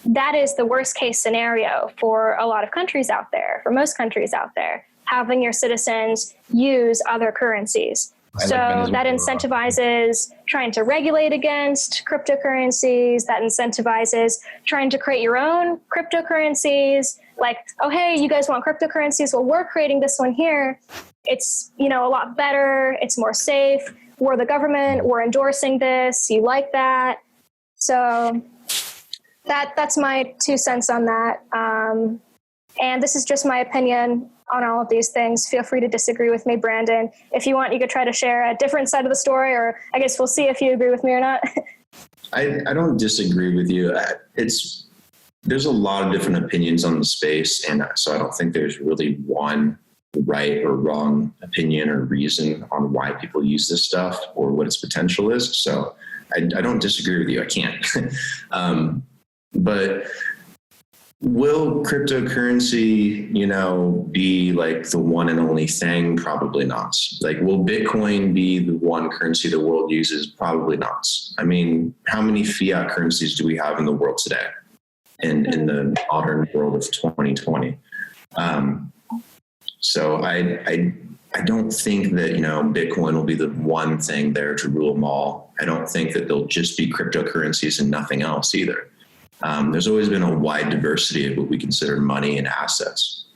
S3: that is the worst case scenario for a lot of countries out there, for most countries out there, having your citizens use other currencies. So that incentivizes trying to regulate against cryptocurrencies. That incentivizes trying to create your own cryptocurrencies. Like, oh, hey, you guys want cryptocurrencies? Well, we're creating this one here. It's, a lot better. It's more safe. We're the government. We're endorsing this. You like that? So that's my 2 cents on that. And this is just my opinion on all of these things. Feel free to disagree with me, Brandon. If you want, you could try to share a different side of the story, or I guess we'll see if you agree with me or not.
S4: I don't disagree with you. There's a lot of different opinions on the space, and so I don't think there's really one right or wrong opinion or reason on why people use this stuff or what its potential is. So I don't disagree with you. I can't. But will cryptocurrency, be like the one and only thing? Probably not. Like, will Bitcoin be the one currency the world uses? Probably not. I mean, how many fiat currencies do we have in the world today? In the modern world of 2020. So I don't think that, Bitcoin will be the one thing there to rule them all. I don't think that they'll just be cryptocurrencies and nothing else either. There's always been a wide diversity of what we consider money and assets.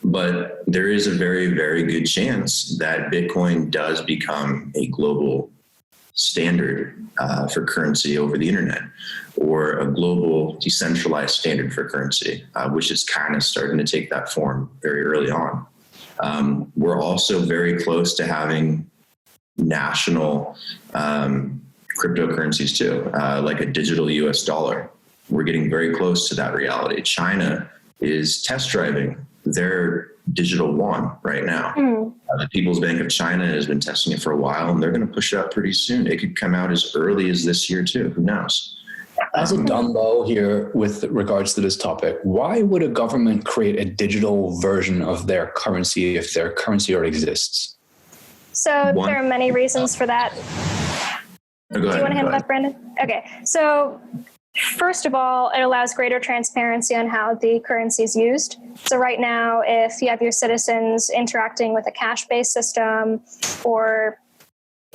S4: But there is a very, very good chance that Bitcoin does become a global standard for currency over the internet, or a global decentralized standard for currency, which is kind of starting to take that form very early on. We're also very close to having national cryptocurrencies too, like a digital US dollar. We're getting very close to that reality. China is test driving their digital yuan right now. The People's Bank of China has been testing it for a while, and they're going to push it out pretty soon. It could come out as early as this year too. Who knows?
S2: As a Dumbo here with regards to this topic, why would a government create a digital version of their currency if their currency already exists?
S3: So there are many reasons for that. Do you want to handle that, Brandon? Okay. So first of all, it allows greater transparency on how the currency is used. So right now, if you have your citizens interacting with a cash-based system or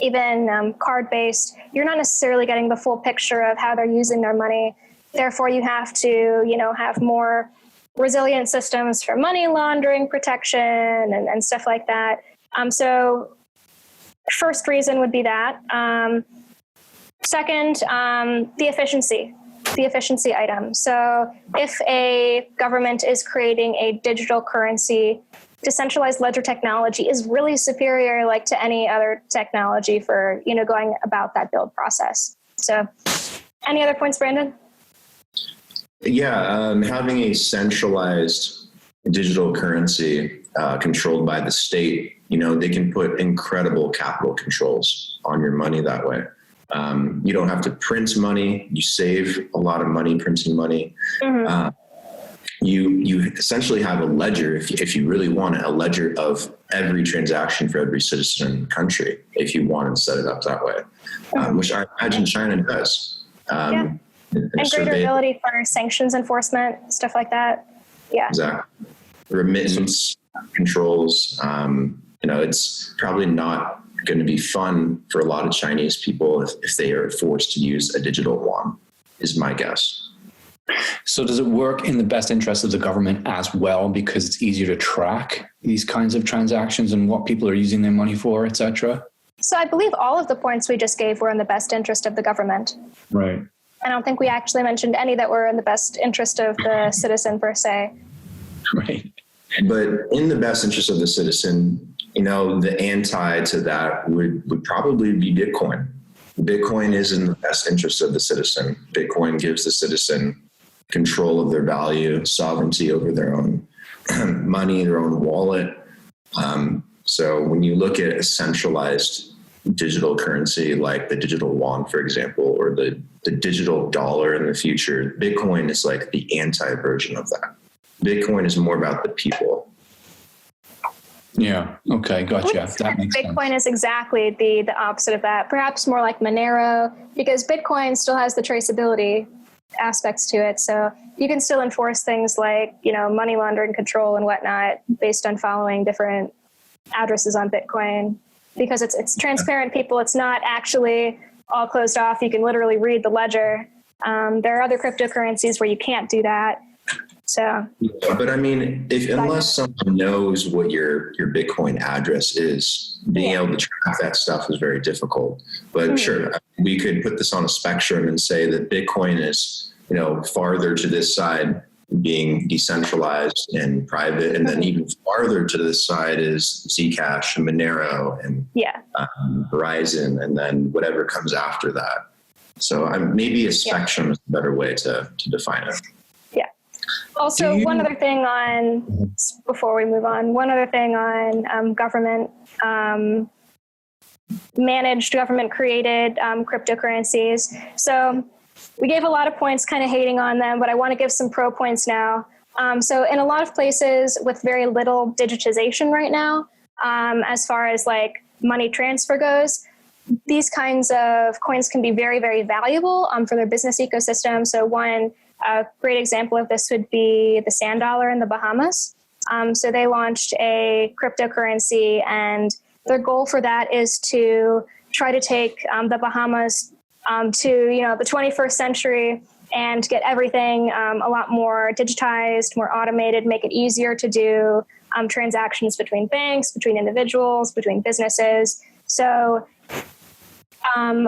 S3: even card-based, you're not necessarily getting the full picture of how they're using their money. Therefore, you have to, have more resilient systems for money laundering protection and stuff like that. So first reason would be that. Second, the efficiency item. So if a government is creating a digital currency, decentralized ledger technology is really superior to any other technology for, going about that build process. So any other points, Brandon?
S4: Yeah, having a centralized digital currency controlled by the state, they can put incredible capital controls on your money that way. You don't have to print money. You save a lot of money printing money. You essentially have a ledger, if you really want it, a ledger of every transaction for every citizen in the country, if you wanted to set it up that way, which I imagine China does.
S3: And greater ability for sanctions enforcement, stuff like that. Yeah.
S4: Exactly. Remittance controls. It's probably not going to be fun for a lot of Chinese people if they are forced to use a digital yuan, is my guess.
S2: So does it work in the best interest of the government as well, because it's easier to track these kinds of transactions and what people are using their money for, et cetera?
S3: So I believe all of the points we just gave were in the best interest of the government.
S2: Right.
S3: I don't think we actually mentioned any that were in the best interest of the citizen per se.
S2: Right.
S4: But in the best interest of the citizen, the anti to that would probably be Bitcoin. Bitcoin is in the best interest of the citizen. Bitcoin gives the citizen control of their value, sovereignty over their own money, their own wallet. So when you look at a centralized digital currency like the digital yuan, for example, or the digital dollar in the future, Bitcoin is like the anti-version of that. Bitcoin is more about the people.
S2: Yeah. Okay. Gotcha. That makes sense.
S3: Bitcoin is exactly the opposite of that. Perhaps more like Monero, because Bitcoin still has the traceability aspects to it. So you can still enforce things like, money laundering control and whatnot based on following different addresses on Bitcoin, because it's transparent, people. It's not actually all closed off. You can literally read the ledger. There are other cryptocurrencies where you can't do that. So,
S4: but I mean, unless someone knows what your Bitcoin address is, being able to track that stuff is very difficult. But sure, we could put this on a spectrum and say that Bitcoin is, farther to this side being decentralized and private, and then even farther to this side is Zcash and Monero and Horizon, and then whatever comes after that. So maybe a spectrum is a better way to define it.
S3: Also, one other thing before we move on, government, managed government created cryptocurrencies. So we gave a lot of points kind of hating on them, but I want to give some pro points now. So in a lot of places with very little digitization right now, as far as like money transfer goes, these kinds of coins can be very, very valuable for their business ecosystem. So one great example of this would be the sand dollar in the Bahamas. So they launched a cryptocurrency, and their goal for that is to try to take the Bahamas to the 21st century and get everything a lot more digitized, more automated, make it easier to do transactions between banks, between individuals, between businesses. So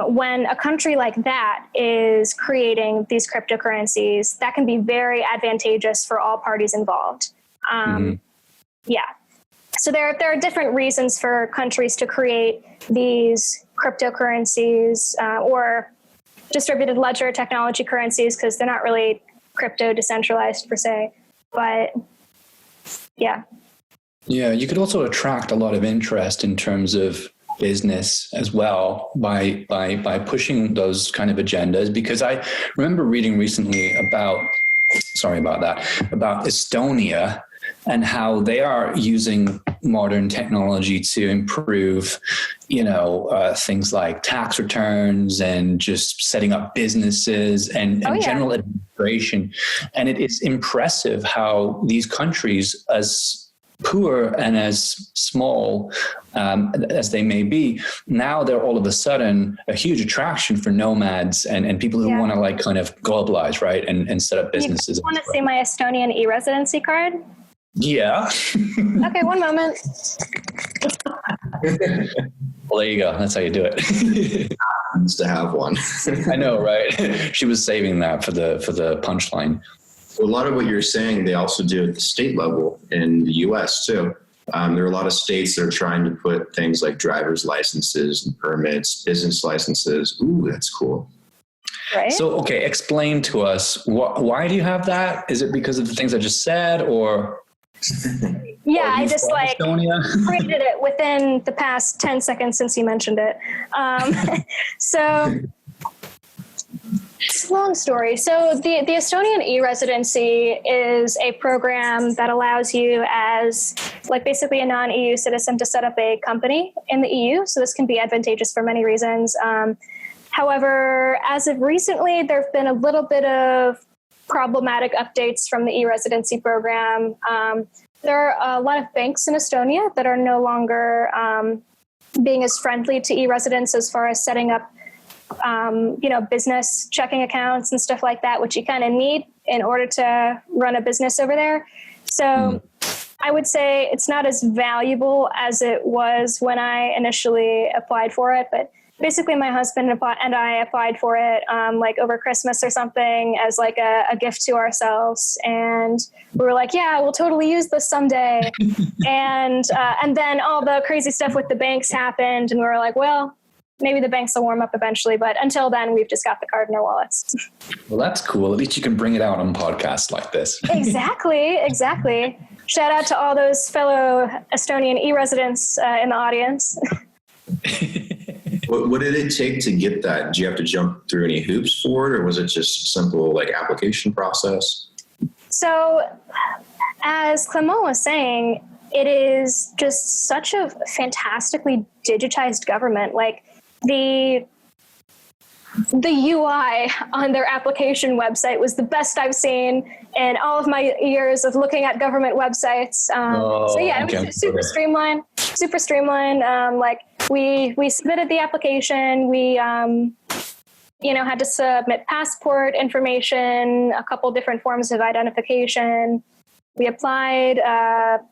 S3: when a country like that is creating these cryptocurrencies, that can be very advantageous for all parties involved. So there are different reasons for countries to create these cryptocurrencies or distributed ledger technology currencies, because they're not really crypto decentralized per se. But yeah,
S2: you could also attract a lot of interest in terms of business as well by pushing those kind of agendas, because I remember reading recently about Estonia and how they are using modern technology to improve, things like tax returns and just setting up businesses and general administration. And it is impressive how these countries, as poor and as small as they may be, now they're all of a sudden a huge attraction for nomads and people who want to like kind of globalize, right? And set up businesses.
S3: You want to see my Estonian e-residency card?
S2: Yeah.
S3: Okay, one moment.
S2: Well, there you go. That's how you do it.
S4: Happens to have one.
S2: I know, right? She was saving that for the punchline.
S4: A lot of what you're saying, they also do at the state level in the U.S. too. There are a lot of states that are trying to put things like driver's licenses and permits, business licenses. Ooh, that's cool.
S3: Right.
S2: So, okay, explain to us, why do you have that? Is it because of the things I just said, or?
S3: Yeah, I just created it within the past 10 seconds since you mentioned it. So it's a long story. So the Estonian e-residency is a program that allows you as like basically a non-EU citizen to set up a company in the EU. So this can be advantageous for many reasons. However, as of recently, there have been a little bit of problematic updates from the e-residency program. There are a lot of banks in Estonia that are no longer being as friendly to e-residents as far as setting up business checking accounts and stuff like that, which you kind of need in order to run a business over there. So I would say it's not as valuable as it was when I initially applied for it, but basically my husband and I applied for it like over Christmas or something as like a gift to ourselves. And we were like, yeah, we'll totally use this someday. and then all the crazy stuff with the banks happened. And we were like, well, maybe the banks will warm up eventually. But until then, we've just got the card in our wallets.
S2: Well, that's cool. At least you can bring it out on podcasts like this.
S3: Exactly. Shout out to all those fellow Estonian e-residents in the audience.
S4: What did it take to get that? Did you have to jump through any hoops for it, or was it just a simple like application process? So
S3: as Clement was saying, it is just such a fantastically digitized government. Like the UI on their application website was the best I've seen in all of my years of looking at government websites. It was super streamlined. Like we submitted the application. We had to submit passport information, a couple different forms of identification. We applied,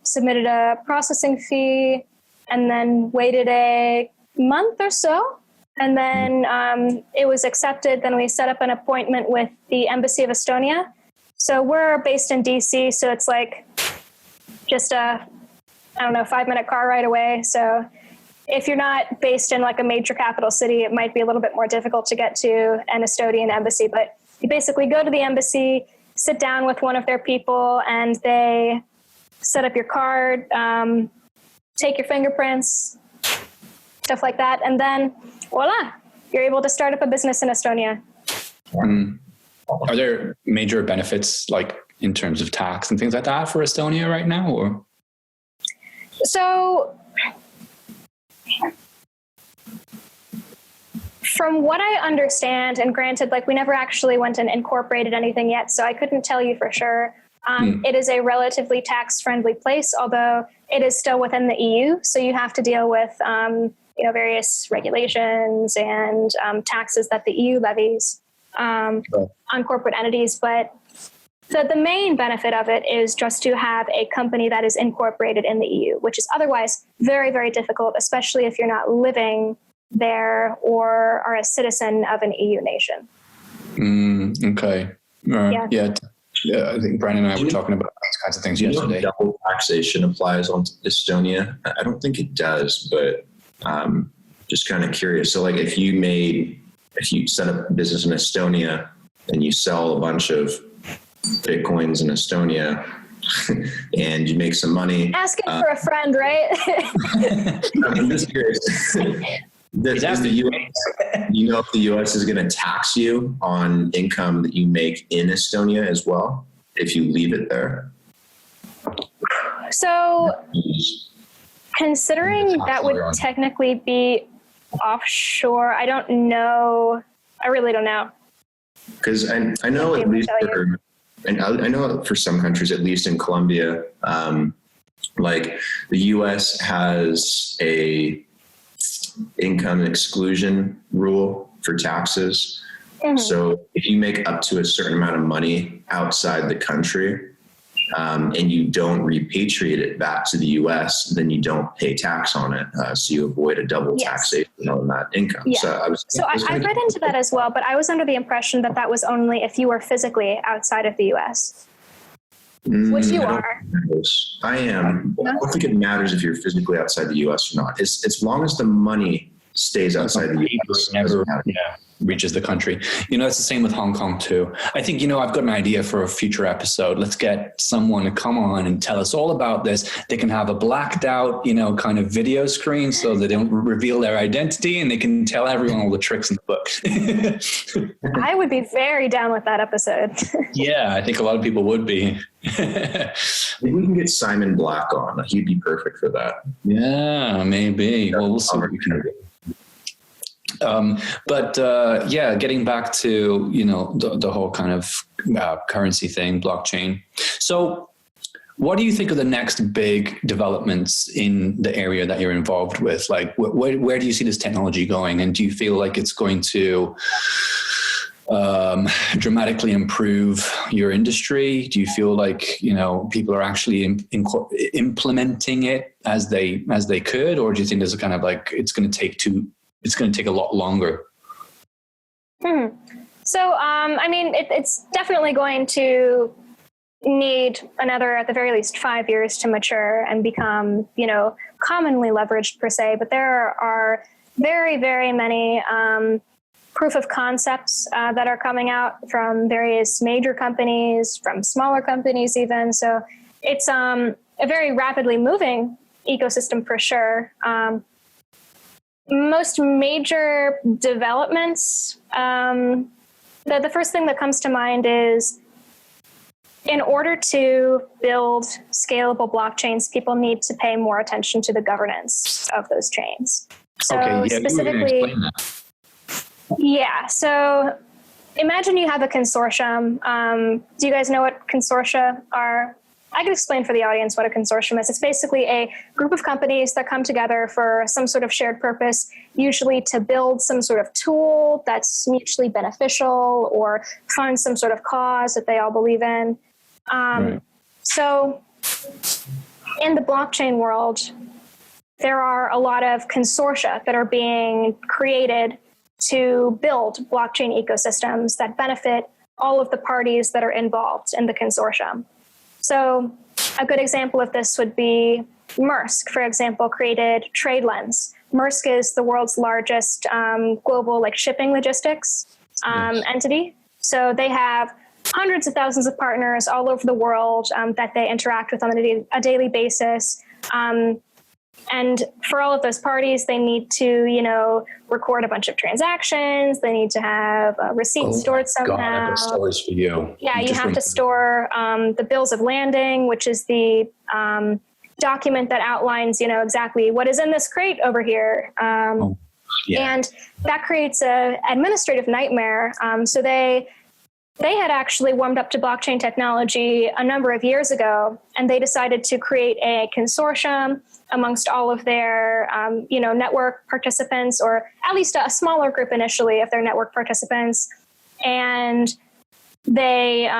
S3: submitted a processing fee, and then waited a month or so. And then it was accepted. Then we set up an appointment with the Embassy of Estonia. So we're based in DC, so it's like just a 5-minute car ride away. So if you're not based in like a major capital city, it might be a little bit more difficult to get to an Estonian embassy. But you basically go to the embassy, sit down with one of their people, and they set up your card, take your fingerprints, stuff like that. And then voila, you're able to start up a business in Estonia.
S2: Are there major benefits like in terms of tax and things like that for Estonia right now? Or
S3: so from what I understand, and granted, like we never actually went and incorporated anything yet, so I couldn't tell you for sure. It is a relatively tax-friendly place, although it is still within the EU. So you have to deal with, various regulations and taxes that the EU levies on corporate entities. But the main benefit of it is just to have a company that is incorporated in the EU, which is otherwise very, very difficult, especially if you're not living there or are a citizen of an EU nation.
S2: Okay. Yeah, I think Brandon and I were talking about these kinds of things yesterday.
S4: Double taxation applies on Estonia? I don't think it does, but just kind of curious. So like if you set up a business in Estonia and you sell a bunch of Bitcoins in Estonia and you make some money.
S3: Asking for a friend, right?
S4: I'm just curious. Is the US, you know if the US is going to tax you on income that you make in Estonia as well, if you leave it there?
S3: So considering that would technically be offshore, I don't know. I really don't know.
S4: Because I know at least I know for some countries, at least in Colombia, like the US has a income exclusion rule for taxes. So if you make up to a certain amount of money outside the country and you don't repatriate it back to the US, then you don't pay tax on it. So you avoid a double taxation on that income.
S3: Yeah.
S4: So
S3: I read into that as well, but I was under the impression that that was only if you were physically outside of the US. Which you are.
S4: I am. I don't think it matters if you're physically outside the US or not. As long as the money stays outside the US.
S2: Never reaches the country. It's the same with Hong Kong too. I think, I've got an idea for a future episode. Let's get someone to come on and tell us all about this. They can have a blacked out, kind of video screen so they don't reveal their identity and they can tell everyone all the tricks in the book.
S3: I would be very down with that episode.
S2: Yeah, I think a lot of people would be.
S4: Maybe we can get Simon Black on. He'd be perfect for that.
S2: Yeah, maybe. Well, we'll see what we can do. Getting back to, the whole kind of currency thing, blockchain. So what do you think are the next big developments in the area that you're involved with? Like, where do you see this technology going? And do you feel like it's going to dramatically improve your industry? Do you feel like, people are actually implementing it as they could? Or do you think there's a kind of like, it's going to take a lot longer?
S3: So, it's definitely going to need another, at the very least, 5 years to mature and become, commonly leveraged per se. But there are very, very many proof of concepts that are coming out from various major companies, from smaller companies even. So it's a very rapidly moving ecosystem for sure. Most major developments, the first thing that comes to mind is in order to build scalable blockchains, people need to pay more attention to the governance of those chains. So specifically, so imagine you have a consortium. Do you guys know what consortia are? I can explain for the audience what a consortium is. It's basically a group of companies that come together for some sort of shared purpose, usually to build some sort of tool that's mutually beneficial or fund some sort of cause that they all believe in. So in the blockchain world, there are a lot of consortia that are being created to build blockchain ecosystems that benefit all of the parties that are involved in the consortium. So a good example of this would be Maersk, for example, created TradeLens. Maersk is the world's largest global shipping logistics entity. So they have hundreds of thousands of partners all over the world that they interact with on a daily basis. And for all of those parties, they need to, record a bunch of transactions. They need to have receipts stored somehow. God,
S2: I got stories for you.
S3: Yeah, you have to store the bills of landing, which is the document that outlines, exactly what is in this crate over here. And that creates an administrative nightmare. So they had actually warmed up to blockchain technology a number of years ago, and they decided to create a consortium amongst all of their, network participants, or at least a smaller group initially of their network participants. And they,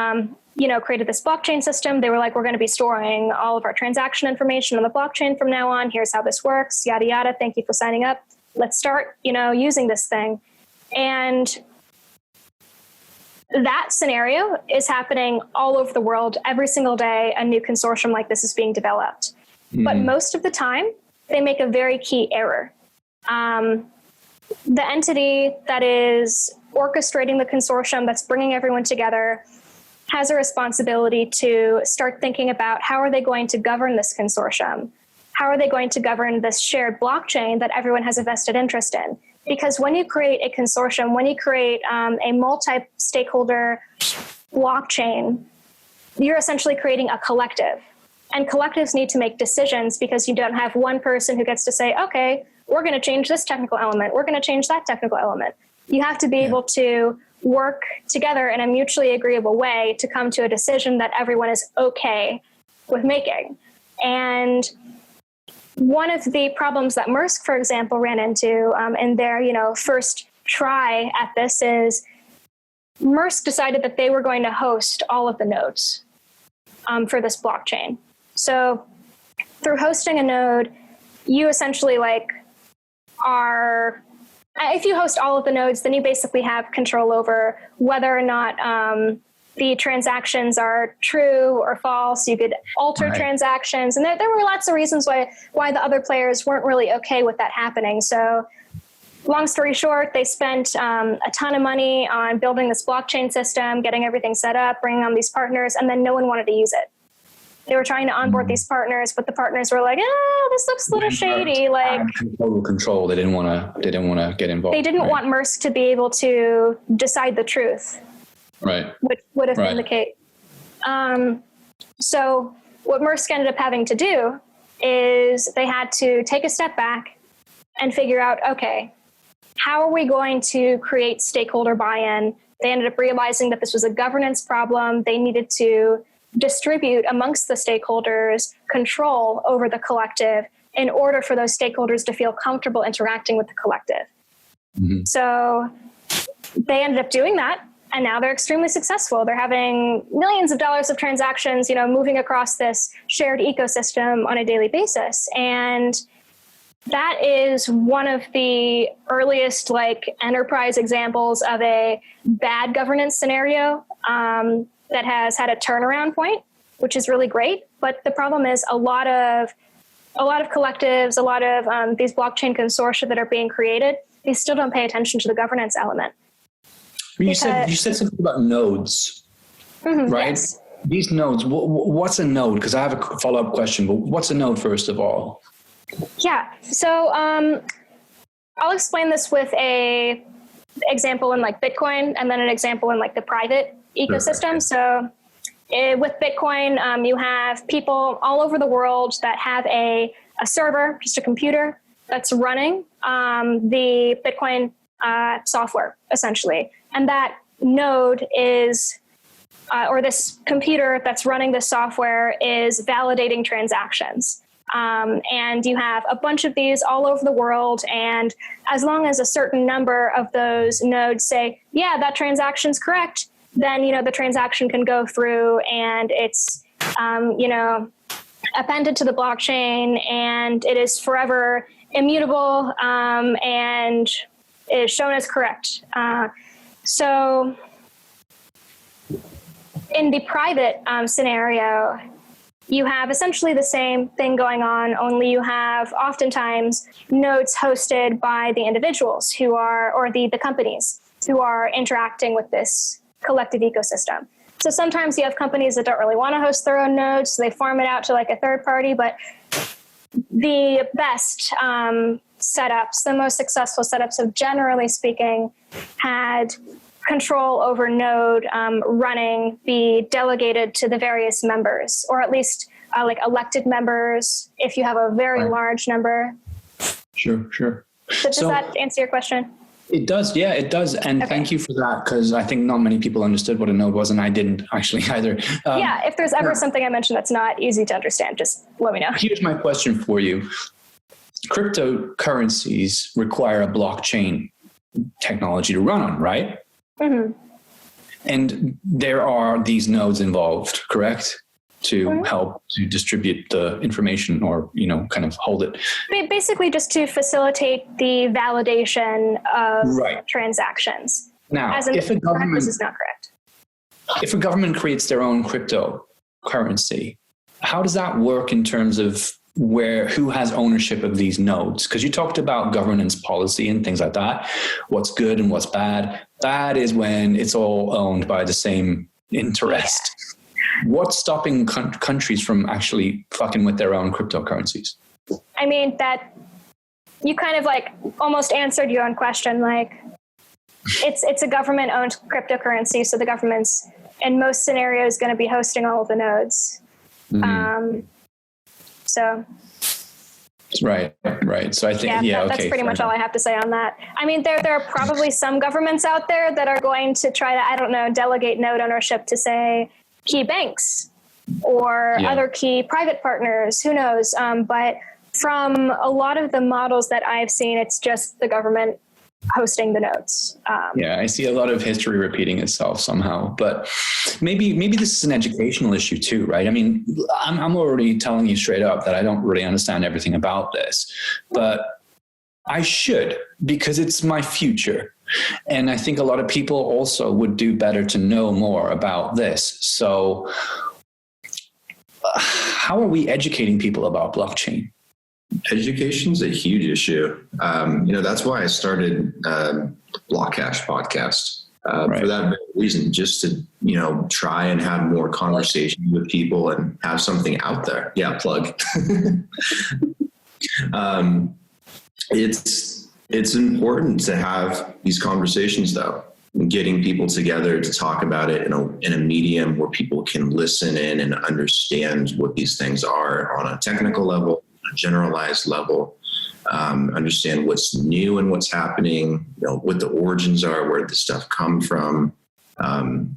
S3: created this blockchain system. They were like, we're going to be storing all of our transaction information on the blockchain from now on. Here's how this works, yada, yada. Thank you for signing up. Let's start, using this thing. And that scenario is happening all over the world. Every single day, a new consortium like this is being developed. But most of the time, they make a very key error. The entity that is orchestrating the consortium, that's bringing everyone together, has a responsibility to start thinking about how are they going to govern this consortium? How are they going to govern this shared blockchain that everyone has a vested interest in? Because when you create a consortium, when you create a multi-stakeholder blockchain, you're essentially creating a collective. And collectives need to make decisions because you don't have one person who gets to say, okay, we're going to change this technical element. We're going to change that technical element. You have to be able to work together in a mutually agreeable way to come to a decision that everyone is okay with making. And one of the problems that Maersk, for example, ran into in their first try at this is Maersk decided that they were going to host all of the nodes for this blockchain. So through hosting a node, you essentially if you host all of the nodes, then you basically have control over whether or not the transactions are true or false. You could alter transactions. And there were lots of reasons why the other players weren't really okay with that happening. So long story short, they spent a ton of money on building this blockchain system, getting everything set up, bringing on these partners, and then no one wanted to use it. They were trying to onboard these partners, but the partners were like, this looks a little shady.
S2: Total control. They didn't want to get involved.
S3: They didn't want Maersk to be able to decide the truth.
S2: Right.
S3: Which would have been the case. So what Maersk ended up having to do is they had to take a step back and figure out, okay, how are we going to create stakeholder buy-in? They ended up realizing that this was a governance problem. They needed to distribute amongst the stakeholders control over the collective in order for those stakeholders to feel comfortable interacting with the collective. So they ended up doing that, and now they're extremely successful. They're having millions of dollars of transactions, moving across this shared ecosystem on a daily basis. And that is one of the earliest enterprise examples of a bad governance scenario that has had a turnaround point, which is really great. But the problem is a lot of collectives, a lot of these blockchain consortia that are being created, they still don't pay attention to the governance element.
S2: You said something about nodes, right?
S3: Yes.
S2: These nodes, what's a node? Because I have a follow-up question, but what's a node first of all?
S3: Yeah. So I'll explain this with a example in Bitcoin, and then an example in the private ecosystem. So with Bitcoin, you have people all over the world that have a server, just a computer that's running the Bitcoin software, essentially. And that node is or this computer that's running the software is validating transactions. And you have a bunch of these all over the world. And as long as a certain number of those nodes say, yeah, that transaction's correct, then, the transaction can go through and it's, appended to the blockchain, and it is forever immutable, and is shown as correct. So in the private scenario, you have essentially the same thing going on, only you have oftentimes nodes hosted by the individuals who are, or the companies who are interacting with this collective ecosystem. So sometimes you have companies that don't really want to host their own nodes, so they farm it out to like a third party, but the best setups, the most successful setups have, generally speaking, had control over node running be delegated to the various members, or at least like elected members, if you have a very large number.
S2: Sure.
S3: So does that answer your question?
S2: It does. Yeah, it does. And thank you for that, because I think not many people understood what a node was, and I didn't actually either.
S3: Yeah, if there's ever something I mentioned that's not easy to understand, just let me know.
S2: Here's my question for you. Cryptocurrencies require a blockchain technology to run on, right? Mm-hmm. And there are these nodes involved, correct? To help to distribute the information, or, kind of hold it.
S3: Basically just to facilitate the validation of transactions.
S2: Now, if a government,
S3: this is not correct.
S2: If a government creates their own cryptocurrency, how does that work in terms of who has ownership of these nodes? Because you talked about governance policy and things like that. What's good and what's bad. That is when it's all owned by the same interest. Yeah. What's stopping countries from actually fucking with their own cryptocurrencies?
S3: I mean, that you kind of like almost answered your own question. Like it's a government owned cryptocurrency. So the government's in most scenarios going to be hosting all of the nodes. Mm-hmm. So.
S2: Right. So I think,
S3: that's pretty much all I have to say on that. I mean, there are probably some governments out there that are going to try to, delegate node ownership to, say, key banks or other key private partners, who knows? But from a lot of the models that I've seen, it's just the government hosting the nodes.
S2: I see a lot of history repeating itself somehow, but maybe this is an educational issue too, right? I mean, I'm already telling you straight up that I don't really understand everything about this, but I should, because it's my future. And I think a lot of people also would do better to know more about this. So how are we educating people about blockchain?
S4: Education is a huge issue. That's why I started Blockcash podcast for that very reason, just to, try and have more conversation with people and have something out there. Yeah, plug. It's important to have these conversations, though, getting people together to talk about it in a medium where people can listen in and understand what these things are on a technical level, a generalized level, understand what's new and what's happening, what the origins are, where the stuff come from.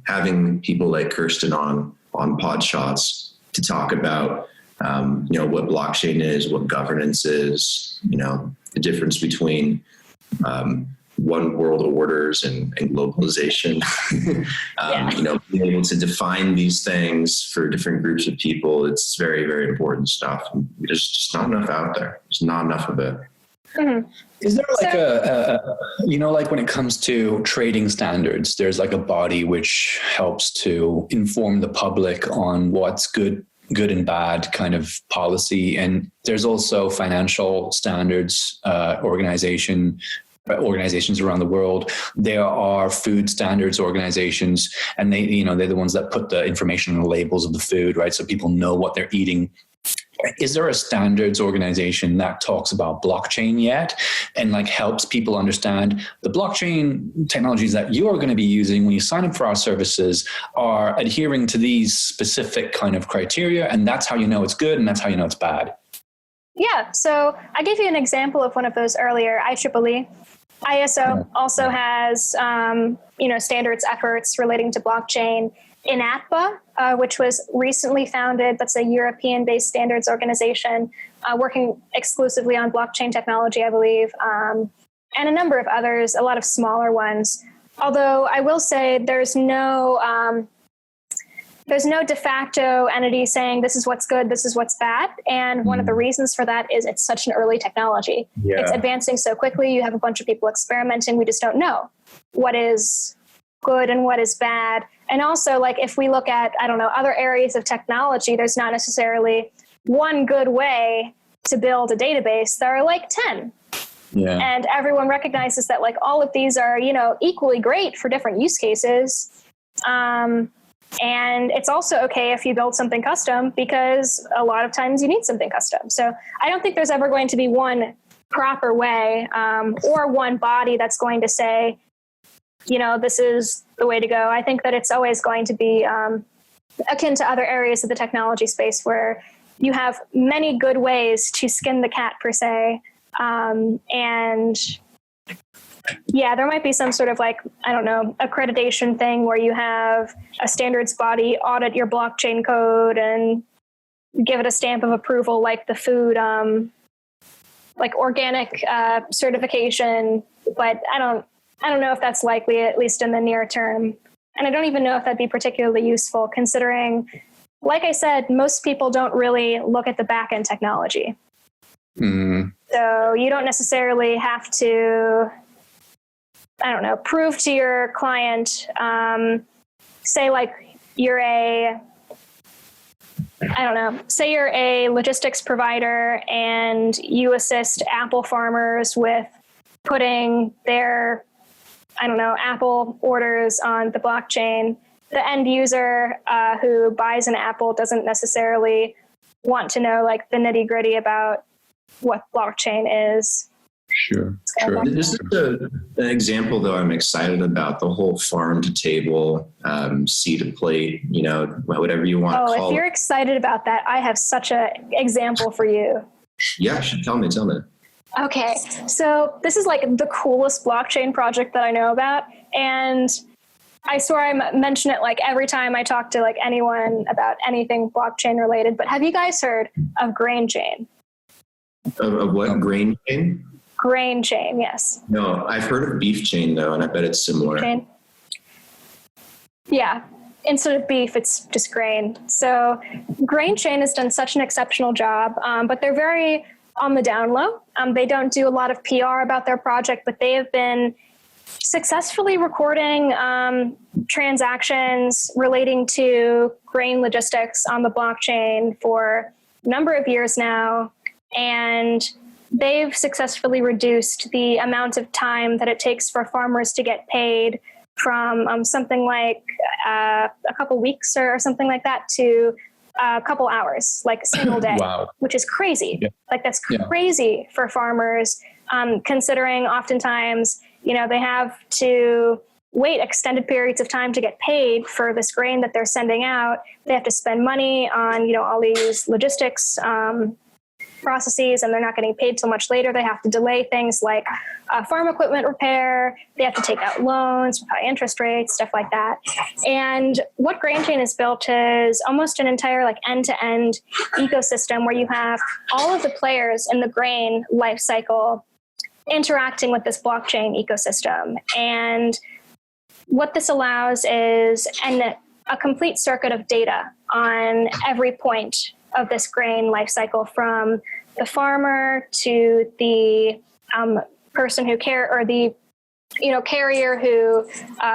S4: Having people like Kirsten on Podshots to talk about, what blockchain is, what governance is, the difference between one world orders and globalization. Being able to define these things for different groups of people, it's very, very important stuff. There's just not enough out there. There's not enough of it.
S3: Mm-hmm.
S2: Is there like like when it comes to trading standards, there's like a body which helps to inform the public on what's good and bad kind of policy. And there's also financial standards organizations around the world. There are food standards organizations, and they're the ones that put the information on the labels of the food, right? So people know what they're eating. Is there a standards organization that talks about blockchain yet and helps people understand the blockchain technologies that you're going to be using when you sign up for our services are adhering to these specific kind of criteria, and that's how you know it's good and that's how you know it's bad?
S3: Yeah, so I gave you an example of one of those earlier, IEEE. ISO also has, standards efforts relating to blockchain. INATBA, which was recently founded. That's a European-based standards organization working exclusively on blockchain technology, I believe, and a number of others, a lot of smaller ones. Although I will say there's no de facto entity saying this is what's good, this is what's bad. And one of the reasons for that is it's such an early technology. Yeah. It's advancing so quickly. You have a bunch of people experimenting. We just don't know what is good and what is bad. And also, like, if we look at, I don't know, other areas of technology, there's not necessarily one good way to build a database. There are like 10. Yeah. And everyone recognizes that, like, all of these are, you know, equally great for different use cases. And it's also okay if you build something custom, because a lot of times you need something custom. So I don't think there's ever going to be one proper way or one body that's going to say, you know, this is the way to go. I think that it's always going to be akin to other areas of the technology space where you have many good ways to skin the cat, per se. And yeah, there might be some sort of, like, I don't know, accreditation thing where you have a standards body audit your blockchain code and give it a stamp of approval, like the food, like organic certification. But I don't know if that's likely, at least in the near term. And I don't even know if that'd be particularly useful, considering, like I said, most people don't really look at the back-end technology. So you don't necessarily have to, I don't know, prove to your client, say like you're say you're a logistics provider and you assist apple farmers with putting their, I don't know, apple orders on the blockchain. The end user who buys an apple doesn't necessarily want to know, like, the nitty gritty about what blockchain is.
S2: Sure.
S4: This is an example, though, I'm excited about, the whole farm to table, seed to plate, you know, whatever you want to call it.
S3: Oh, if you're excited about that, I have such an example for you.
S4: Yeah, tell me.
S3: Okay, so this is like the coolest blockchain project that I know about. And I swear I mention it like every time I talk to like anyone about anything blockchain related. But have you guys heard of Grain Chain?
S4: Of what? Grain Chain?
S3: Grain Chain, yes.
S4: No, I've heard of Beef Chain, though, and I bet it's similar.
S3: Chain? Yeah. Instead of beef, it's just grain. So Grain Chain has done such an exceptional job, but they're very on the down low. They don't do a lot of PR about their project, but they have been successfully recording transactions relating to grain logistics on the blockchain for a number of years now. And they've successfully reduced the amount of time that it takes for farmers to get paid from something like a couple weeks or something like that to a couple hours, like a single day.
S2: Wow.
S3: Which is crazy.
S2: Yeah.
S3: Like, that's crazy for farmers, considering oftentimes, you know, they have to wait extended periods of time to get paid for this grain that they're sending out. They have to spend money on, you know, all these logistics processes, and they're not getting paid so much later. They have to delay things like farm equipment repair. They have to take out loans with high interest rates, stuff like that. And what Grain Chain has built is almost an entire, like, end-to-end ecosystem where you have all of the players in the grain life cycle interacting with this blockchain ecosystem. And what this allows is a complete circuit of data on every point of this grain life cycle, from the farmer to the person who the carrier who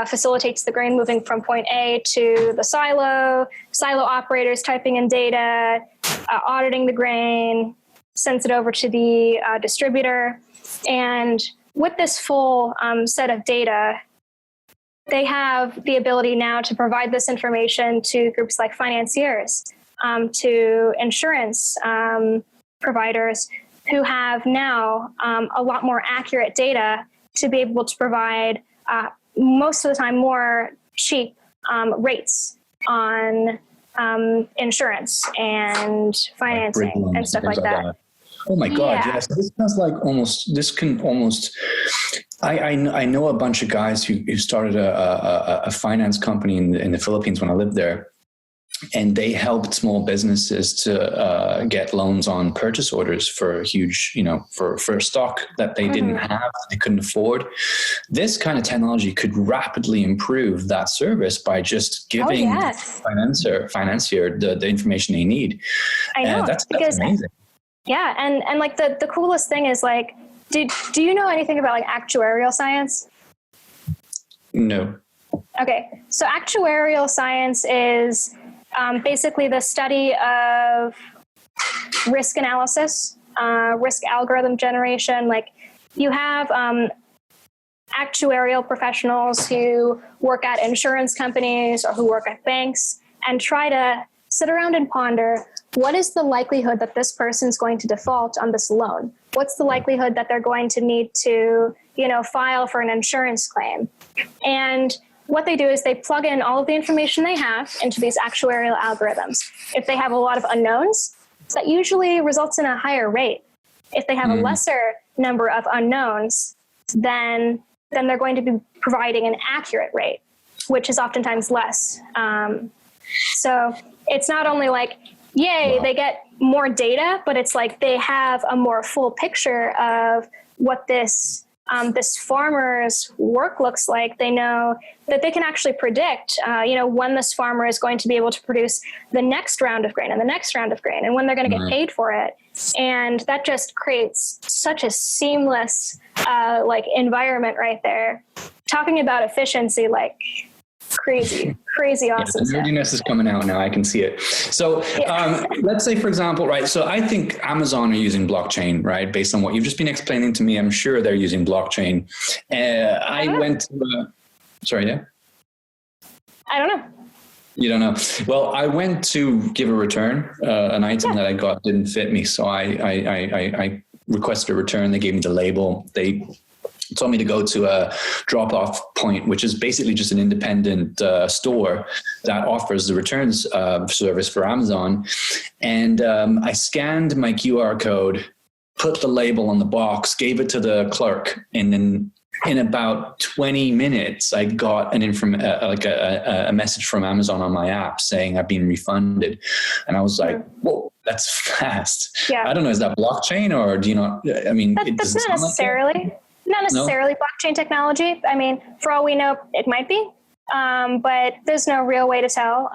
S3: facilitates the grain moving from point A to the silo operators typing in data, auditing the grain, sends it over to the distributor. And with this full set of data, they have the ability now to provide this information to groups like financiers, to insurance providers, who have now a lot more accurate data to be able to provide most of the time more cheap rates on insurance and financing and stuff like that.
S2: Oh my God. Yeah. Yes. This sounds like I know a bunch of guys who started a finance company in the Philippines when I lived there. And they helped small businesses to get loans on purchase orders for huge, for stock that they didn't have, they couldn't afford. This kind of technology could rapidly improve that service by just giving the financier the information they need.
S3: I know.
S2: That's amazing.
S3: Yeah. And like the coolest thing is like, do you know anything about like actuarial science?
S2: No.
S3: Okay. So actuarial science is basically the study of risk analysis, risk algorithm generation. Like you have actuarial professionals who work at insurance companies or who work at banks and try to sit around and ponder, what is the likelihood that this person's going to default on this loan? What's the likelihood that they're going to need to, file for an insurance claim? And what they do is they plug in all of the information they have into these actuarial algorithms. If they have a lot of unknowns, that usually results in a higher rate. If they have a lesser number of unknowns, then they're going to be providing an accurate rate, which is oftentimes less. So it's not only like, yay, they get more data, but it's like they have a more full picture of what this farmer's work looks like. They know that they can actually predict, when this farmer is going to be able to produce the next round of grain and the next round of grain and when they're going to get paid for it. And that just creates such a seamless, environment right there. Talking about efficiency, like crazy awesome.
S2: The nerdiness is coming out now. I can see it. So let's say, for example, right. So I think Amazon are using blockchain, right? Based on what you've just been explaining to me, I'm sure they're using blockchain. I went to, I
S3: don't know.
S2: You don't know. Well, I went to give a return. An item that I got didn't fit me. So I requested a return. They gave me the label. They told me to go to a drop-off point, which is basically just an independent store that offers the returns service for Amazon. And I scanned my QR code, put the label on the box, gave it to the clerk, and then in about 20 minutes, I got a message from Amazon on my app saying I've been refunded. And I was like, whoa, that's fast. Yeah. I don't know, is that blockchain or do you not? I mean,
S3: that's not necessarily. Not necessarily blockchain technology. I mean, for all we know, it might be, but there's no real way to tell.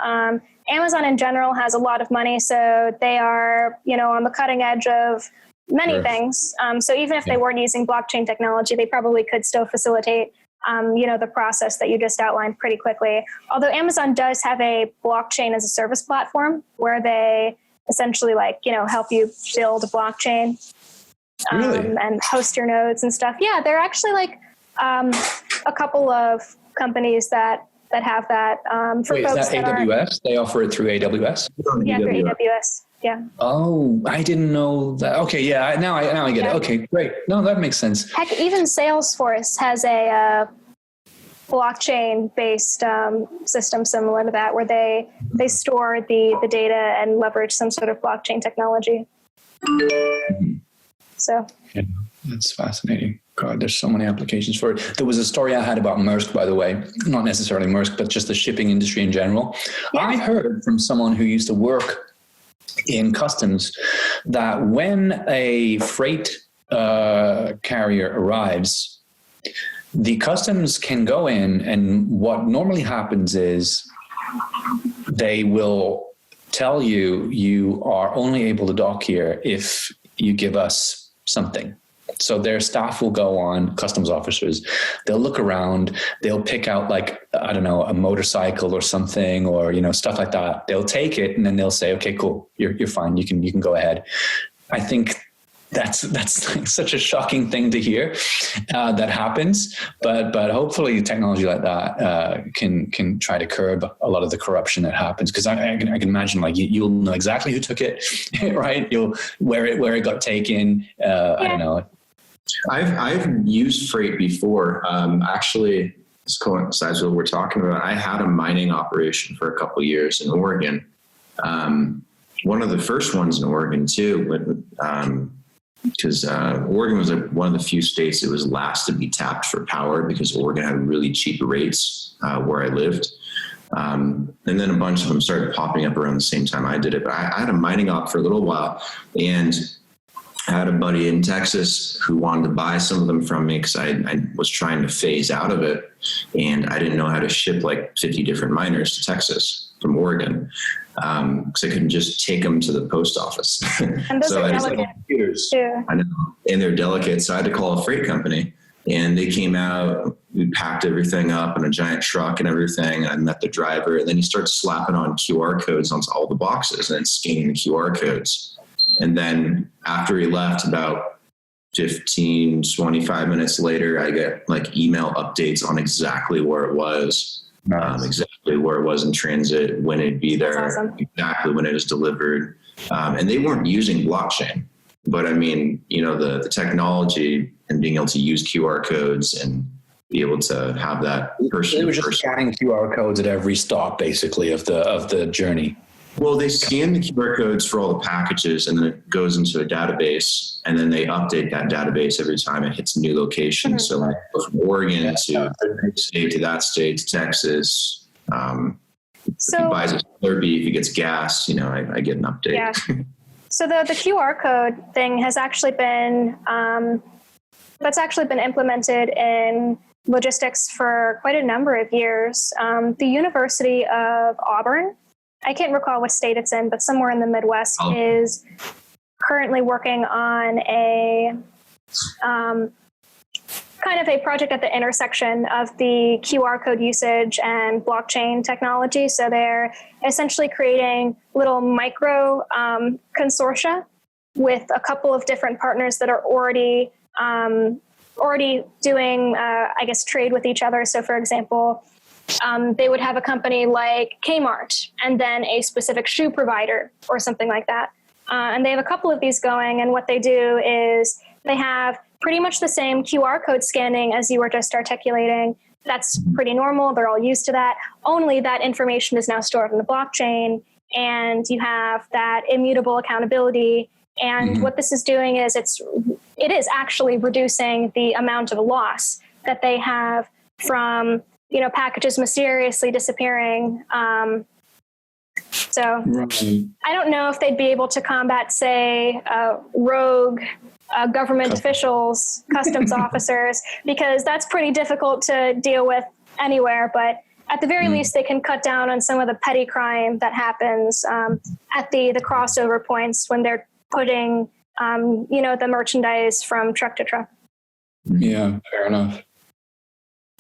S3: Amazon in general has a lot of money, so they are, on the cutting edge of many things. So even if they weren't using blockchain technology, they probably could still facilitate, the process that you just outlined pretty quickly. Although Amazon does have a blockchain as a service platform where they essentially help you build a blockchain.
S2: Really?
S3: And host your nodes and stuff. Yeah, they're actually a couple of companies that have that. For
S2: Wait,
S3: folks
S2: is that AWS? They offer it through AWS?
S3: Yeah, through AWS. Yeah.
S2: Oh, I didn't know that. Okay, yeah, now I get it. Okay, great. No, that makes sense.
S3: Heck, even Salesforce has a blockchain-based system similar to that, where they store the data and leverage some sort of blockchain technology. So
S2: yeah, that's fascinating. God, there's so many applications for it. There was a story I had about Maersk, by the way, not necessarily Maersk, but just the shipping industry in general. Yeah. I heard from someone who used to work in customs that when a freight carrier arrives, the customs can go in, and what normally happens is they will tell you are only able to dock here if you give us something. So their staff will go on, customs officers, they'll look around, they'll pick out a motorcycle or something, or, stuff like that. They'll take it and then they'll say, okay, cool, you're fine. You can go ahead. I think that's such a shocking thing to hear that happens, but hopefully technology like that can try to curb a lot of the corruption that happens. Because I can imagine you'll know exactly who took it, right? You'll where it got taken. I don't know.
S4: I've used freight before. Actually, this coincides with what we're talking about. I had a mining operation for a couple of years in Oregon. One of the first ones in Oregon too. because Oregon was one of the few states that was last to be tapped for power, because Oregon had really cheap rates where I lived. And then a bunch of them started popping up around the same time I did it. But I had a mining op for a little while, and I had a buddy in Texas who wanted to buy some of them from me because I was trying to phase out of it, and I didn't know how to ship like 50 different miners to Texas from Oregon, because I couldn't just take them to the post office.
S3: And those
S4: so
S3: are
S4: I
S3: delicate too.
S4: I know, and they're delicate. So I had to call a freight company, and they came out. We packed everything up in a giant truck and everything. And I met the driver, and then he starts slapping on QR codes onto all the boxes and scanning the QR codes. And then after he left, about 15, 25 minutes later, I get like email updates on exactly where it was, exactly where it was in transit, when it'd be there,
S3: awesome.
S4: Exactly when it was delivered. And they weren't using blockchain, but I mean, you know, the technology and being able to use QR codes and be able to have that person.
S2: They were just scanning QR codes at every stop, basically, of the journey.
S4: Well, they scan the QR codes for all the packages, and then it goes into a database, and then they update that database every time it hits a new location. Mm-hmm. So like from Oregon to state to that state to Texas. If he buys a Slurpee, if he gets gas, you know, I get an update.
S3: Yeah. So the QR code thing has actually been that's actually been implemented in logistics for quite a number of years. The University of Auburn, I can't recall what state it's in, but somewhere in the Midwest, is currently working on a kind of a project at the intersection of the QR code usage and blockchain technology. So they're essentially creating little micro consortia with a couple of different partners that are already doing, I guess, trade with each other. So for example, they would have a company like Kmart and then a specific shoe provider or something like that. And they have a couple of these going. And what they do is they have pretty much the same QR code scanning as you were just articulating. That's pretty normal. They're all used to that. Only that information is now stored in the blockchain, and you have that immutable accountability. And what this is doing is it is actually reducing the amount of loss that they have from, you know, packages mysteriously disappearing. So I don't know if they'd be able to combat, say, rogue government officials, customs officers, because that's pretty difficult to deal with anywhere. But at the very least, they can cut down on some of the petty crime that happens at the crossover points when they're putting, you know, the merchandise from truck to truck.
S2: Yeah, fair enough.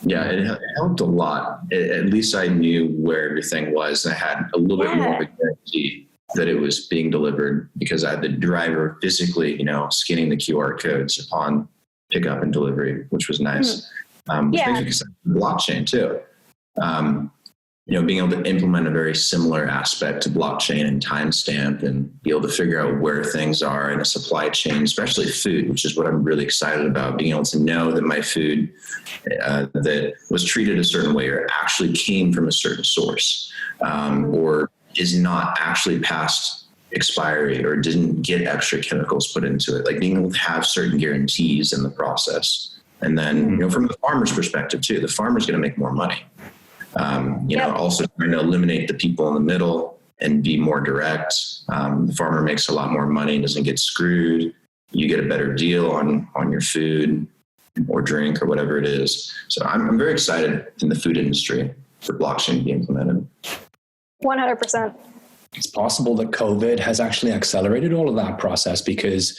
S4: Yeah, it helped a lot. At least I knew where everything was. I had a little bit more of a guarantee that it was being delivered, because I had the driver physically, you know, scanning the QR codes upon pickup and delivery, which was nice. Which makes me excited for blockchain too. You know, being able to implement a very similar aspect to blockchain and timestamp, and be able to figure out where things are in a supply chain, especially food, which is what I'm really excited about. Being able to know that my food that was treated a certain way or actually came from a certain source, or is not actually past expiry or didn't get extra chemicals put into it. Like being able to have certain guarantees in the process. And then, you know, from the farmer's perspective too, the farmer's going to make more money. You know, also trying to eliminate the people in the middle and be more direct. The farmer makes a lot more money and doesn't get screwed. You get a better deal on your food or drink or whatever it is. So I'm very excited in the food industry for blockchain to be implemented. 100%.
S2: It's possible that COVID has actually accelerated all of that process, because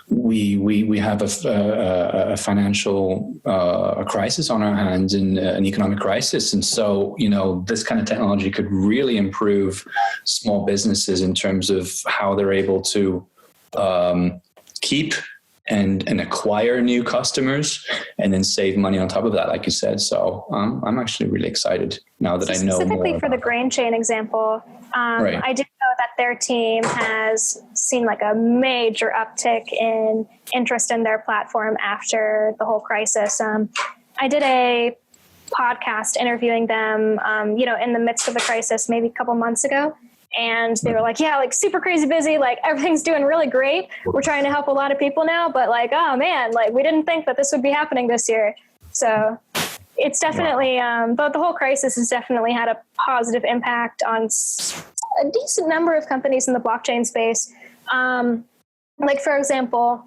S2: we have a financial crisis on our hands, and an economic crisis. And so, you know, this kind of technology could really improve small businesses in terms of how they're able to keep and acquire new customers, and then save money on top of that, like you said. So I'm actually really excited now that I know
S3: specifically
S2: more
S3: for the grain chain example.
S2: Right.
S3: I do know that their team has seen like a major uptick in interest in their platform after the whole crisis. I did a podcast interviewing them, you know, in the midst of the crisis, maybe a couple months ago. And they were like, yeah, like super crazy busy. Like everything's doing really great. We're trying to help a lot of people now, but like, oh man, like we didn't think that this would be happening this year. So it's definitely, but the whole crisis has definitely had a positive impact on a decent number of companies in the blockchain space. Like for example,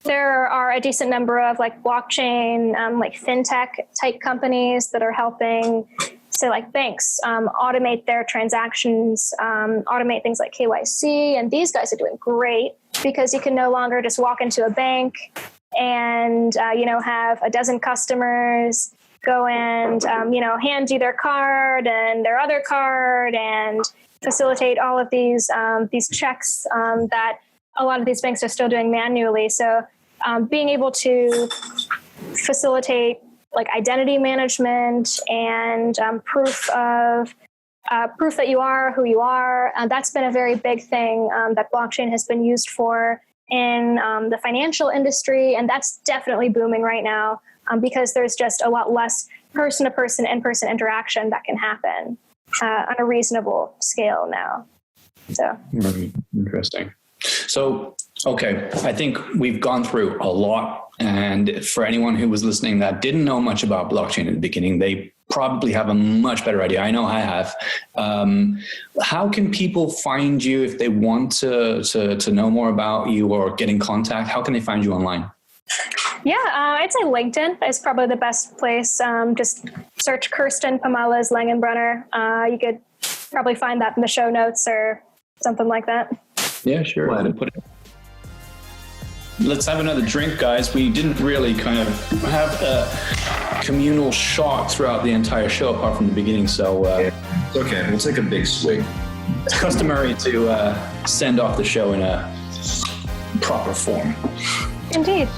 S3: there are a decent number of like blockchain, like fintech type companies that are helping, say like banks, automate their transactions, automate things like KYC. And these guys are doing great because you can no longer just walk into a bank and, have a dozen customers go and, hand you their card and their other card and facilitate all of these checks that a lot of these banks are still doing manually. So being able to facilitate like identity management and proof that you are who you are, that's been a very big thing that blockchain has been used for in the financial industry. And that's definitely booming right now because there's just a lot less person-to-person, in-person interaction that can happen on a reasonable scale now. So
S2: Interesting. So, okay, I think we've gone through a lot. And for anyone who was listening that didn't know much about blockchain in the beginning, they probably have a much better idea. I know I have. How can people find you if they want to know more about you or get in contact? How can they find you online?
S3: Yeah, I'd say LinkedIn is probably the best place. Just search Kirsten Pomales Langenbrunner. You could probably find that in the show notes or something like that. Yeah, sure. Let's have another drink, guys. We didn't really kind of have a communal shot throughout the entire show, apart from the beginning. So
S4: it's okay. We'll take a big swig.
S2: It's customary to send off the show in a proper form.
S3: Indeed.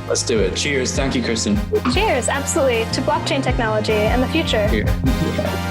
S2: Let's do it. Cheers. Thank you, Kirsten.
S3: Cheers. Absolutely. To blockchain technology and the future.
S2: Yeah.